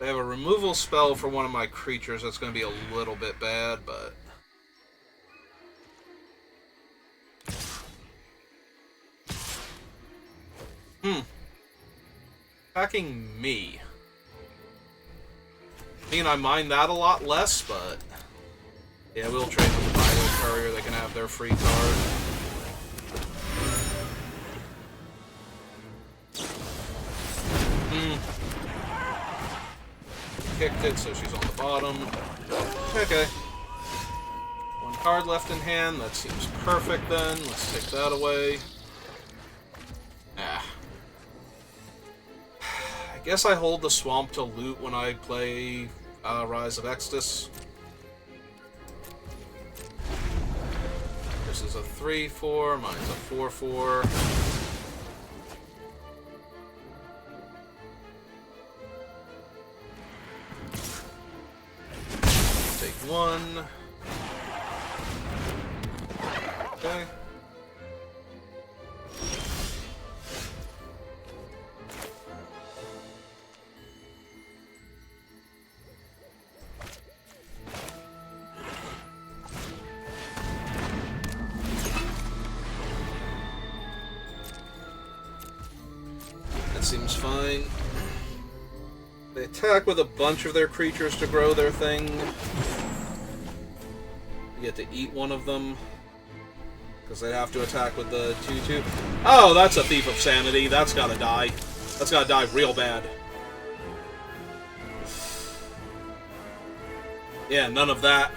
They have a removal spell for one of my creatures. That's going to be a little bit bad, but... Attacking me. I mean, I mind that a lot less, but... Yeah, we'll trade with the Byway Courier. They can have their free card. Kicked it, so she's on the bottom. Okay. 1 card left in hand. That seems perfect then. Let's take that away. I guess I hold the swamp to loot when I play Rise of Exodus. versus a 3/4, mine's a 4/4. Take 1. Okay. That seems fine. They attack with a bunch of their creatures to grow their thing. You get to eat one of them. Because they have to attack with the 2/2. Oh, that's a Thief of Sanity. That's gotta die. That's gotta die real bad. Yeah, none of that.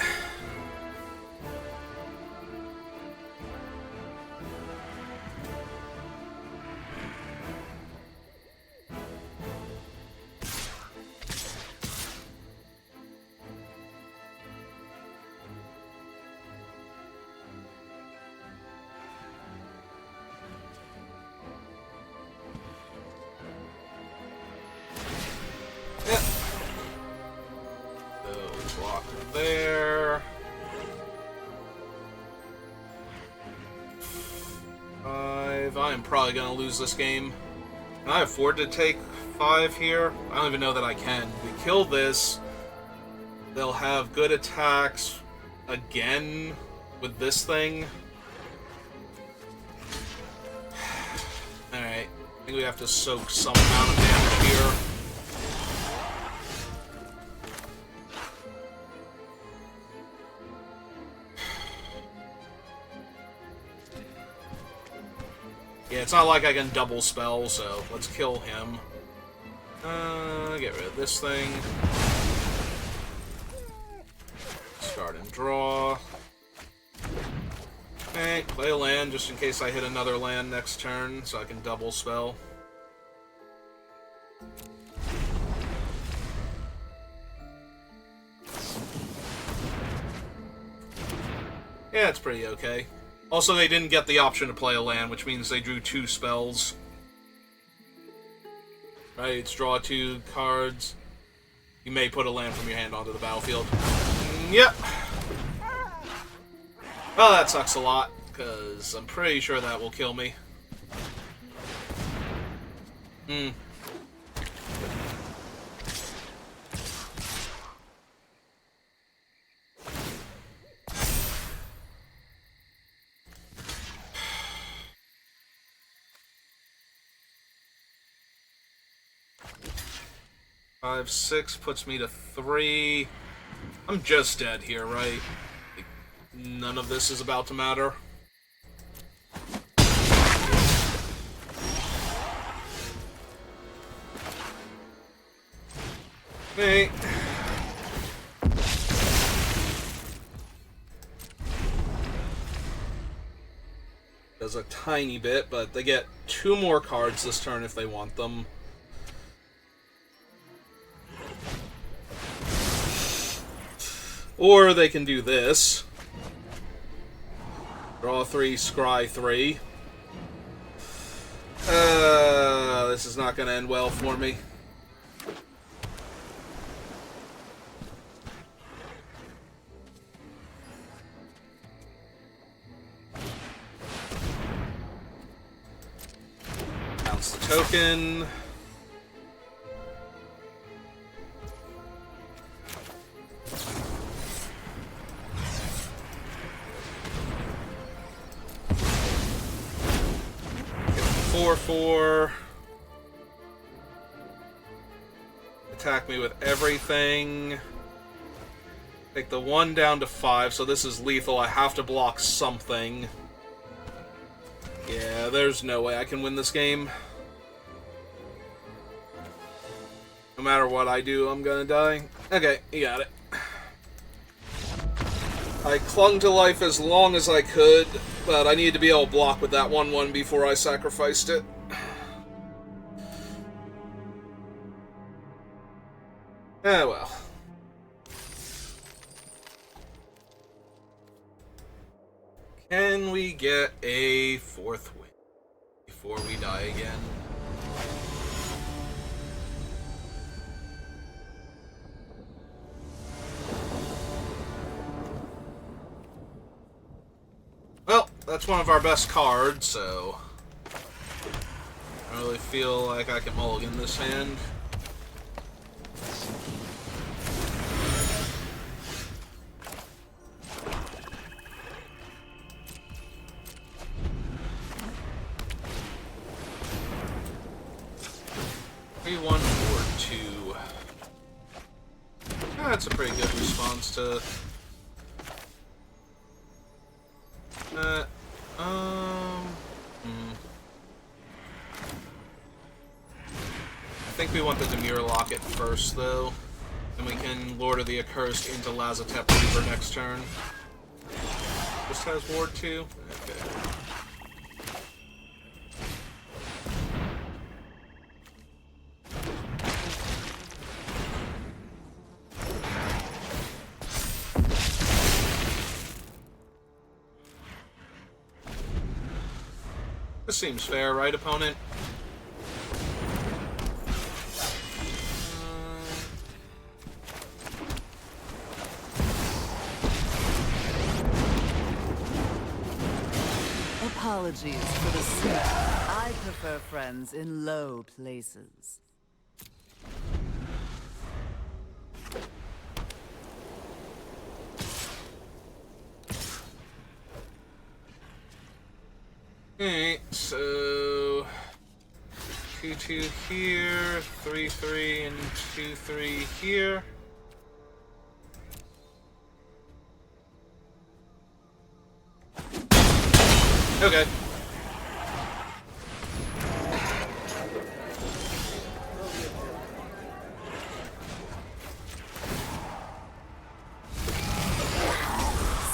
There. 5. I am probably going to lose this game. Can I afford to take 5 here? I don't even know that I can. We kill this. They'll have good attacks again with this thing. Alright. I think we have to soak some amount of damage here. Yeah, it's not like I can double spell, so let's kill him. Get rid of this thing. Start and draw. Okay, play a land just in case I hit another land next turn, so I can double spell. Yeah, it's pretty okay. Also, they didn't get the option to play a land, which means they drew 2 spells. Right, it's draw 2 cards. You may put a land from your hand onto the battlefield. Yep. Well, that sucks a lot, because I'm pretty sure that will kill me. 5, 6 puts me to 3. I'm just dead here, right? Like, none of this is about to matter. Hey. Does a tiny bit, but they get 2 more cards this turn if they want them. Or they can do this. Draw 3, scry 3. This is not going to end well for me. Bounce the token. Get 4/4. Attack me with everything. Take the 1 down to 5, so this is lethal. I have to block something. Yeah, there's no way I can win this game. No matter what I do, I'm gonna die. Okay, you got it. I clung to life as long as I could, but I needed to be able to block with that 1/1 before I sacrificed it. Well. Can we get a fourth win before we die again? Well, that's one of our best cards, so I don't really feel like I can mulligan this hand. One or two. That's a pretty good response to that. I think we want the Dimir Locket first, though. And we can Lord of the Accursed into Lazotep Reaver next turn. This has Ward 2? Okay. This seems fair, right, opponent? Apologies for the slip. I prefer friends in low places. Alright, so 2-2 here, 3-3 and 2-3 here. Okay.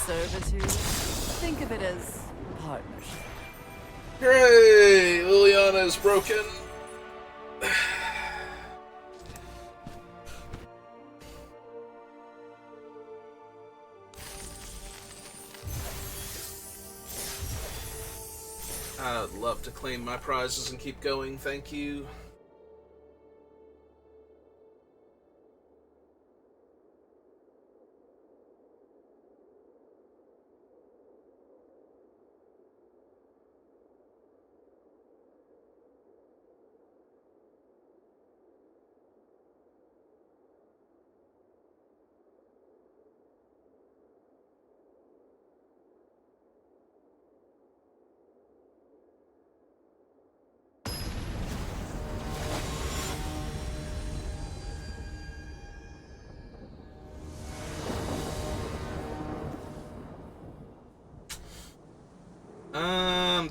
Servitude? Think of it as partnership. Hooray! Liliana is broken. I'd love to claim my prizes and keep going, thank you.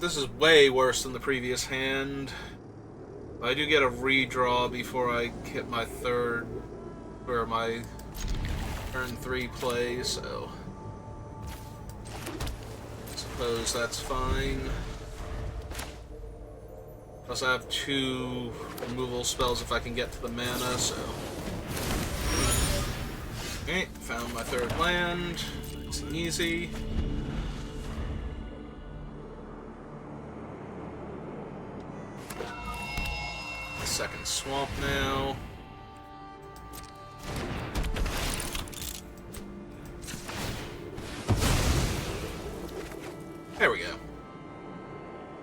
This is way worse than the previous hand. I do get a redraw before I hit my third, or my turn 3 play, so I suppose that's fine. Plus I have 2 removal spells if I can get to the mana, so... Okay, found my third land. Nice and easy. Second swamp now. There we go.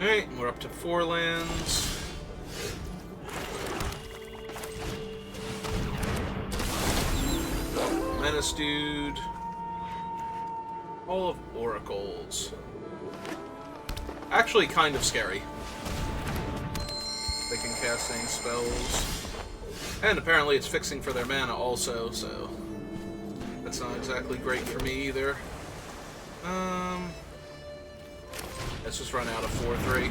Alright, we're up to 4 lands. Menace Dude. All of Oracles. Actually kind of scary. They can cast any spells. And apparently it's fixing for their mana also, so that's not exactly great for me either. Let's just run out of 4-3.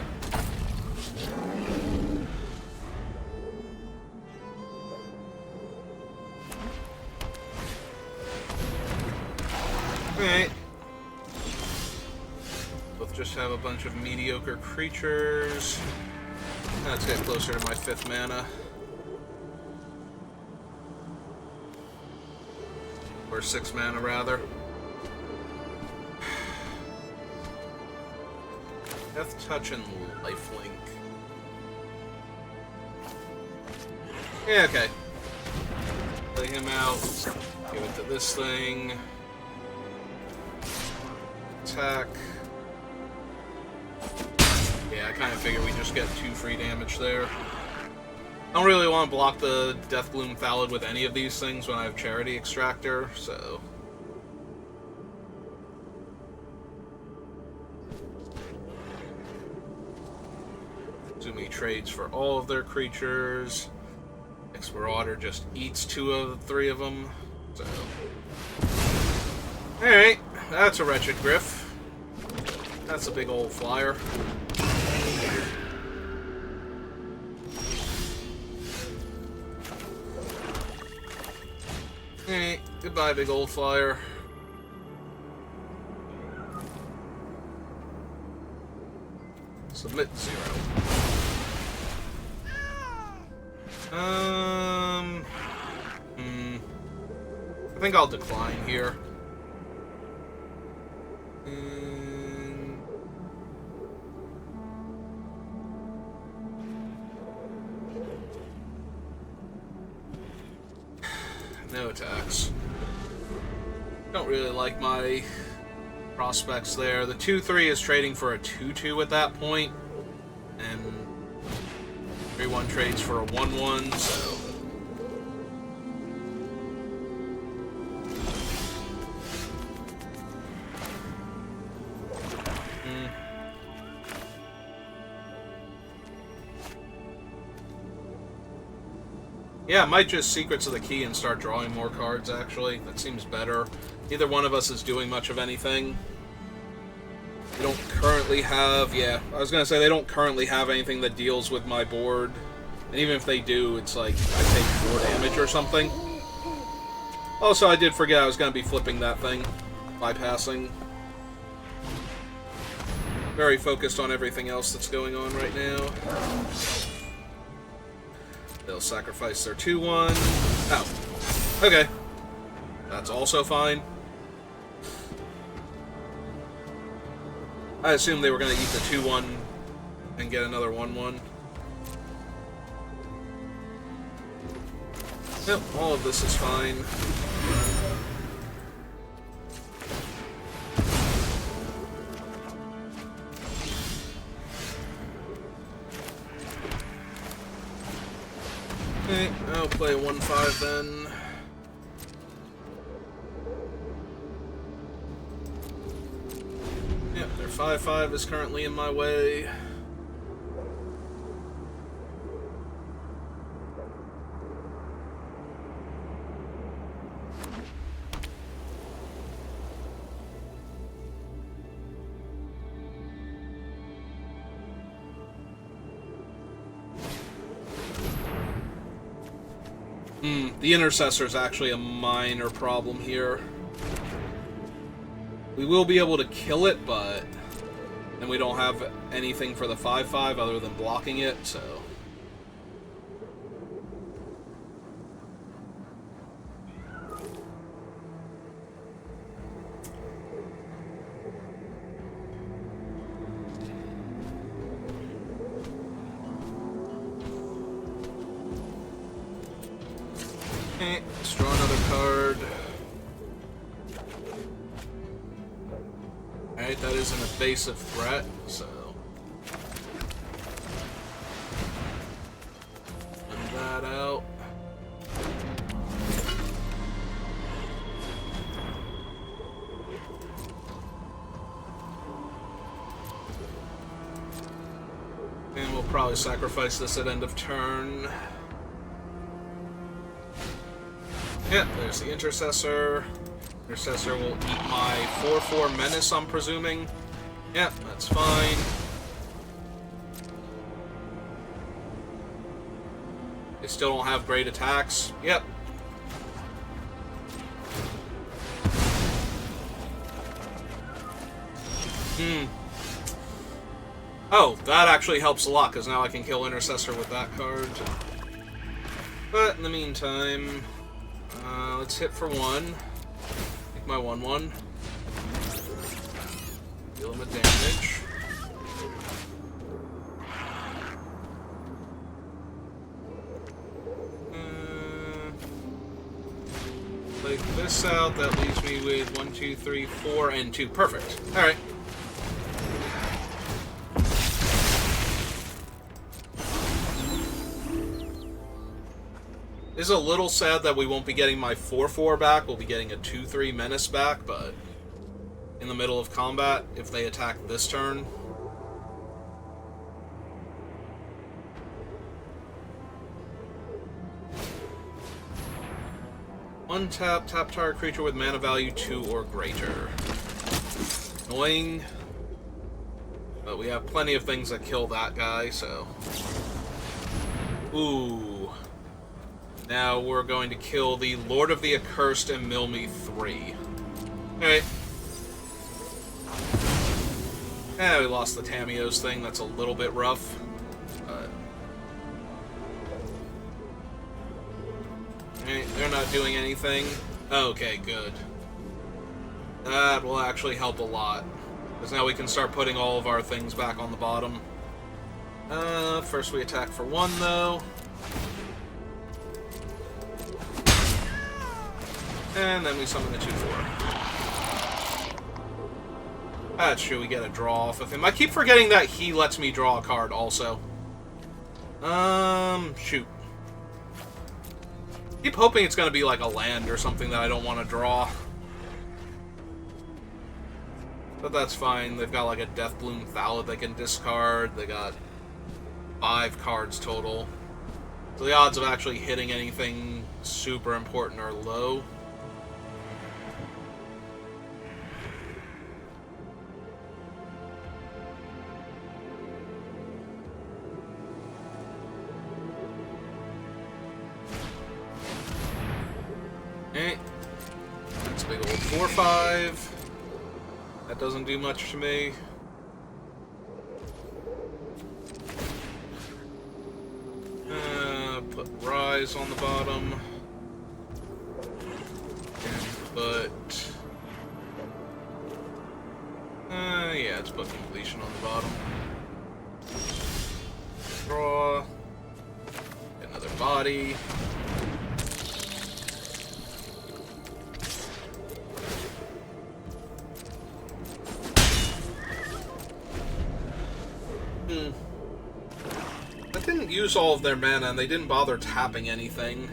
Alright. Both just have a bunch of mediocre creatures. Let's get closer to my 5th mana. Or 6 mana, rather. Death Touch and Lifelink. Yeah, okay. Play him out. Give it to this thing. Attack. Yeah, I kind of figured we just get 2 free damage there. I don't really want to block the Deathbloom Thallid with any of these things when I have Charity Extractor, so... Zumi trades for all of their creatures. Marauder just eats 2 of the 3 of them, so... Alright, that's a Wretched Griff. That's a big old flyer. Alright, goodbye, big old flyer. Submit 0. I think I'll decline here. No attacks. Don't really like my prospects there. The 2/3 is trading for a 2/2 at that point, and 3/1 trades for a 1/1, so... Yeah, I might just Secrets of the Key and start drawing more cards, actually. That seems better. Neither one of us is doing much of anything. They don't currently have... Yeah, I was going to say they don't currently have anything that deals with my board. And even if they do, it's like I take 4 damage or something. Also, I did forget I was going to be flipping that thing. Bypassing. Very focused on everything else that's going on right now. They'll sacrifice their 2/1. Oh. Okay. That's also fine. I assumed they were going to eat the 2/1 and get another 1/1. Yep, all of this is fine. Okay, I'll play a 1/5 then. Yep, their 5/5 is currently in my way. The Intercessor is actually a minor problem here. We will be able to kill it, but then we don't have anything for the 5/5 other than blocking it, so... Okay, let's draw another card. Alright, that is an evasive threat, so... Send that out. And we'll probably sacrifice this at end of turn. Yep, there's the Intercessor. Intercessor will eat my 4/4 Menace, I'm presuming. Yep, that's fine. They still don't have great attacks. Yep. Oh, that actually helps a lot, because now I can kill Intercessor with that card. But in the meantime... let's hit for 1. Make my 1/1. Deal him a damage. this out. That leaves me with 1, 2, 3, 4, and 2. Perfect. Alright. It's a little sad that we won't be getting my 4-4 back. We'll be getting a 2-3 menace back, but in the middle of combat, if they attack this turn... Untap, tap target creature with mana value 2 or greater. Annoying. But we have plenty of things that kill that guy, so... Ooh. Now we're going to kill the Lord of the Accursed and mill me 3. Alright. We lost the Tamiyo's thing. That's a little bit rough. They're not doing anything. Okay, good. That will actually help a lot. Because now we can start putting all of our things back on the bottom. First we attack for 1, though. And then we summon the 2-4. That's true, we get a draw off of him. I keep forgetting that he lets me draw a card also. Shoot. Keep hoping it's going to be like a land or something that I don't want to draw. But that's fine. They've got like a Deathbloom Thallid they can discard. They got 5 cards total. So the odds of actually hitting anything super important are low. That's a big old 4-5. That doesn't do much to me. Put Rise on the bottom. And put... yeah, let's put Completion on the bottom. Draw. Another body. I didn't use all of their mana, and they didn't bother tapping anything.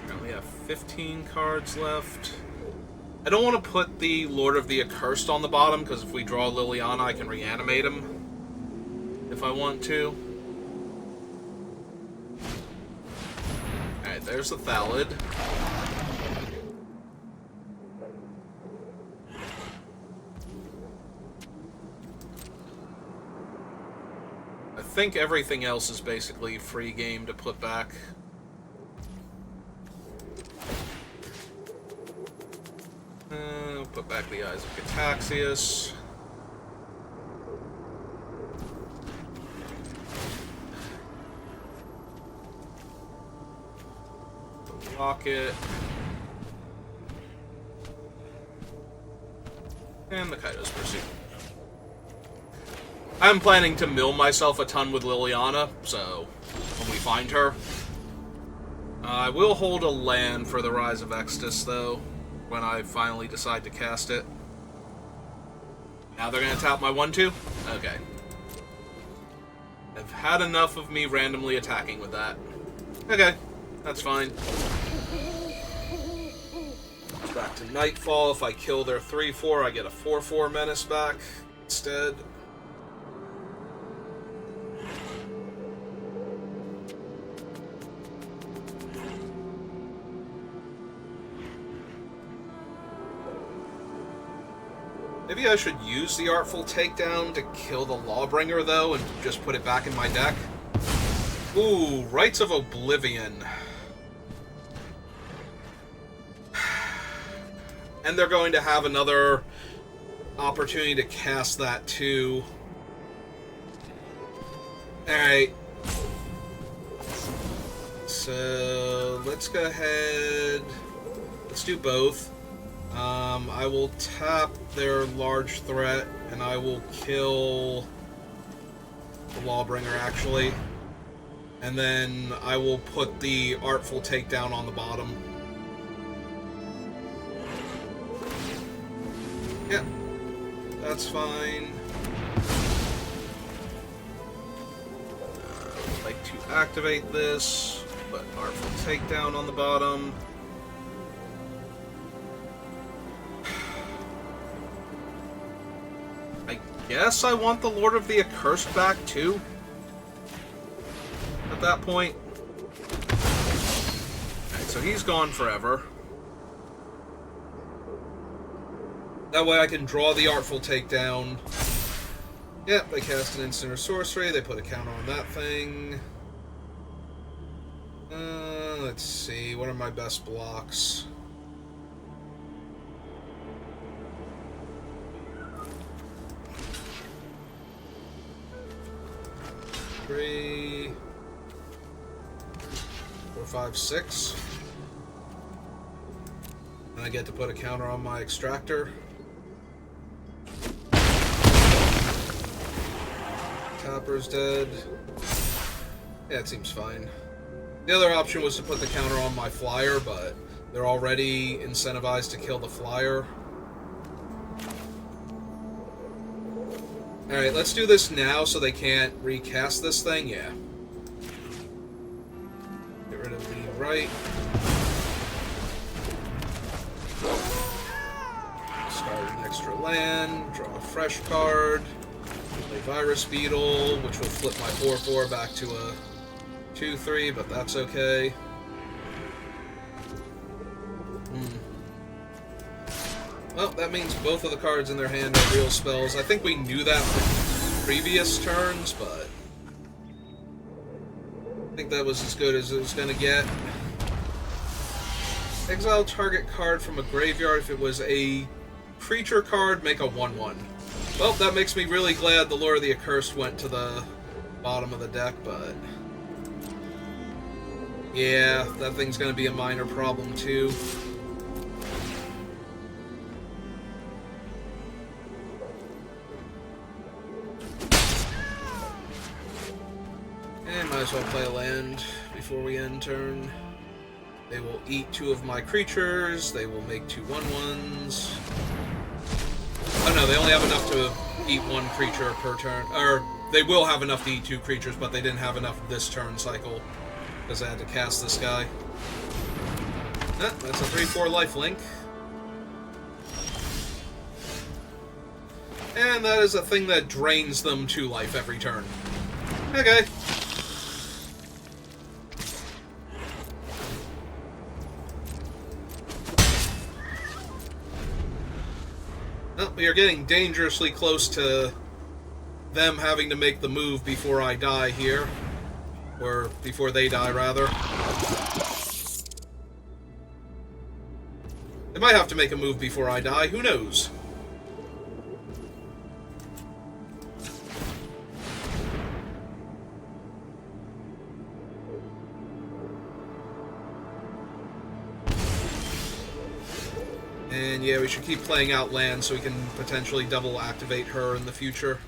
Now we have 15 cards left. I don't want to put the Lord of the Accursed on the bottom, because if we draw Liliana, I can reanimate him. If I want to. Alright, there's the Thallid. I think everything else is basically free game to put back. Put back the Eyes of Cataxius. The Locket. And the Kaido's Pursuit. I'm planning to mill myself a ton with Liliana, so when we find her. I will hold a land for the Rise of Extus, though, when I finally decide to cast it. Now they're going to tap my 1-2? Okay. I've had enough of me randomly attacking with that. Okay, that's fine. Back to Nightfall. If I kill their 3-4, I get a 4-4 menace back instead. Maybe I should use the Artful Takedown to kill the Lawbringer, though, and just put it back in my deck. Ooh, Rites of Oblivion. And they're going to have another opportunity to cast that, too. Alright. So, let's go ahead. Let's do both. I will tap their large threat, and I will kill the Lawbringer, actually. And then I will put the Artful Takedown on the bottom. Yeah, that's fine. I'd like to activate this, but Artful Takedown on the bottom. I guess I want the Lord of the Accursed back too. At that point. Alright, so he's gone forever. That way I can draw the Artful Takedown. Yep, they cast an instant or sorcery. They put a counter on that thing. Let's see. What are my best blocks? Three, 4, 5, 6. And I get to put a counter on my Extractor. Tapper's dead. Yeah, it seems fine. The other option was to put the counter on my Flyer, but they're already incentivized to kill the Flyer. Alright, let's do this now so they can't recast this thing. Yeah. Get rid of the right. Start an extra land, draw a fresh card. Play Virus Beetle, which will flip my 4/4 back to a 2/3, but that's okay. Well, that means both of the cards in their hand are real spells. I think we knew that from previous turns, but I think that was as good as it was going to get. Exile target card from a graveyard. If it was a creature card, make a 1/1. Well, that makes me really glad the Lord of the Accursed went to the bottom of the deck, but yeah, that thing's going to be a minor problem too. And might as well play a land before we end turn. They will eat 2 of my creatures. They will make 2 1/1s. Oh no, they only have enough to eat 1 creature per turn. Or, they will have enough to eat 2 creatures, but they didn't have enough this turn cycle. Because I had to cast this guy. Ah, that's a 3/4 lifelink. And that is a thing that drains them 2 life every turn. Okay. Oh, we are getting dangerously close to them having to make the move before I die here. Or before they die, rather. They might have to make a move before I die, who knows? And yeah, we should keep playing out land so we can potentially double activate her in the future.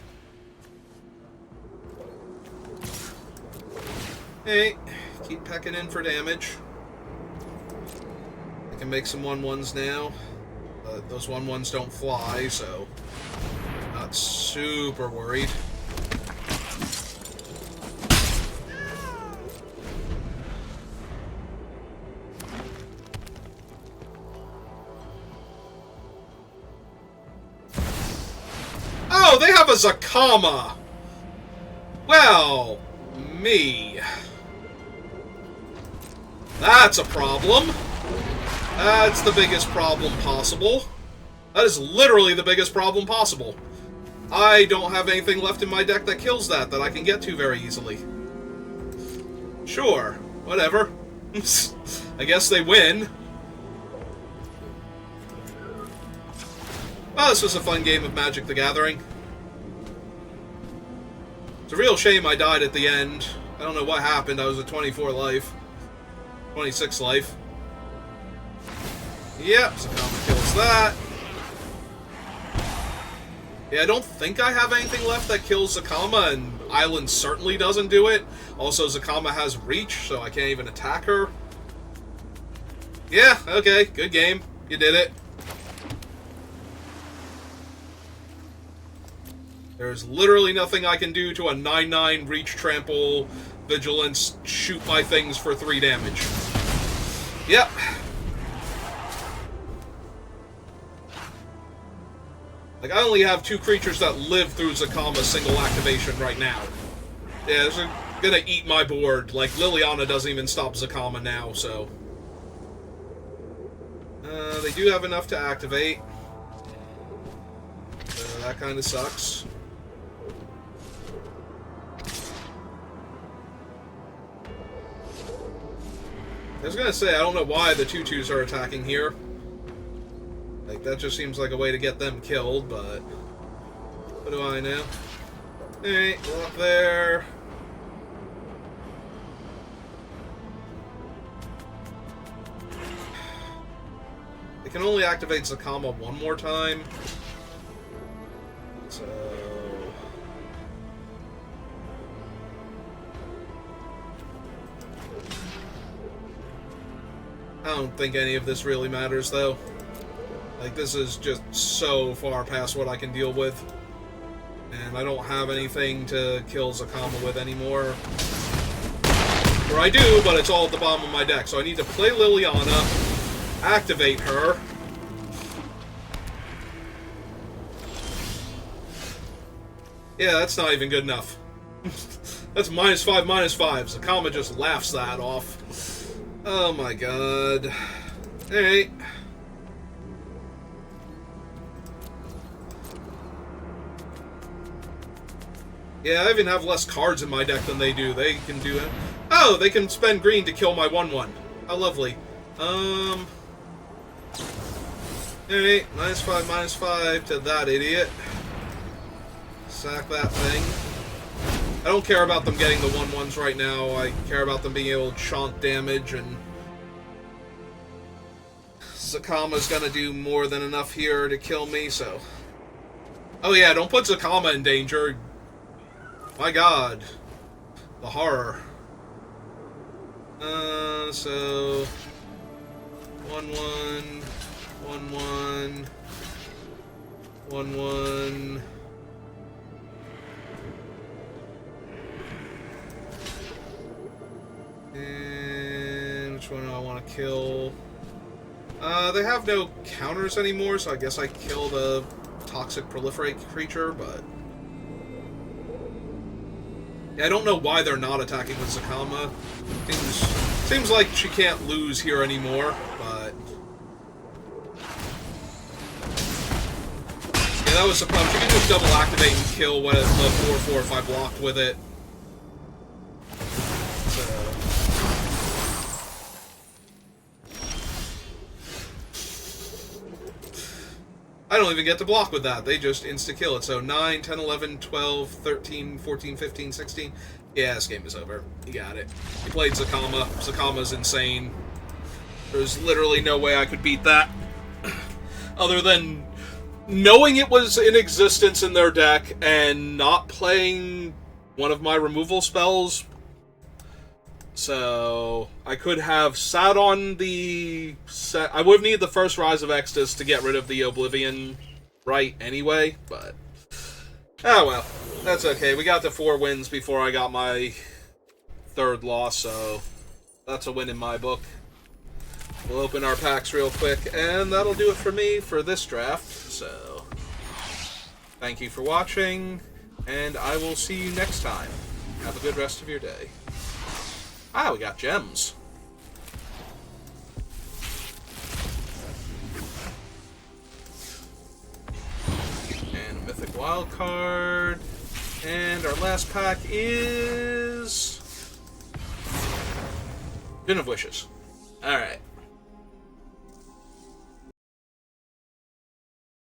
Hey, keep pecking in for damage. I can make some 1/1s now. But those 1/1s don't fly, so not super worried. Oh, they have a Zakama! Well, me. That's a problem. That's the biggest problem possible. That is literally the biggest problem possible. I don't have anything left in my deck that kills that I can get to very easily. Sure, whatever. I guess they win. Well, this was a fun game of Magic the Gathering. It's a real shame I died at the end. I don't know what happened. I was at 24 life. 26 life. Yep, Zakama kills that. Yeah, I don't think I have anything left that kills Zakama, and Island certainly doesn't do it. Also, Zakama has reach, so I can't even attack her. Yeah, okay, good game. You did it. There's literally nothing I can do to a 9/9 reach, trample, vigilance, shoot my things for 3 damage. Yep. Like, I only have 2 creatures that live through Zakama's single activation right now. Yeah, they're gonna eat my board. Like, Liliana doesn't even stop Zakama now, so... they do have enough to activate. So that kind of sucks. I was gonna say, I don't know why the 2/2s are attacking here. Like, that just seems like a way to get them killed, but... what do I know? Alright, go up there. They can only activate Zakama one more time. So... I don't think any of this really matters, though. Like, this is just so far past what I can deal with. And I don't have anything to kill Zakama with anymore. Or I do, but it's all at the bottom of my deck. So I need to play Liliana, activate her. Yeah, that's not even good enough. That's -5, -5. Zakama just laughs that off. Oh my god. Alright. Yeah, I even have less cards in my deck than they do. They can do it. Oh, they can spend green to kill my 1/1. How lovely. Alright, -5, -5 to that idiot. Sack that thing. I don't care about them getting the 1/1s right now. I care about them being able to chaunt damage, and Zakama's gonna do more than enough here to kill me, so... Oh yeah, don't put Zakama in danger. My god. The horror. So... 1/1... 1/1... 1/1... And which one do I want to kill? They have no counters anymore, so I guess I kill the toxic proliferate creature, but... yeah, I don't know why they're not attacking with Zakama. Seems like she can't lose here anymore, but... yeah, that was supposed... she can just double activate and kill what the 4/4 if I blocked with it. I don't even get to block with that. They just insta-kill it. So 9, 10, 11, 12, 13, 14, 15, 16. Yeah, this game is over. You got it. You played Zakama. Zakama's insane. There's literally no way I could beat that. Other than knowing it was in existence in their deck and not playing one of my removal spells. So, I could have sat on the set. I would have needed the first Rise of Exodus to get rid of the Oblivion right anyway, but... oh well, that's okay. We got to 4 wins before I got my 3rd loss, so that's a win in my book. We'll open our packs real quick, and that'll do it for me for this draft, so... thank you for watching, and I will see you next time. Have a good rest of your day. Ah, we got gems. And a mythic wild card. And our last pack is... Den of Wishes. Alright.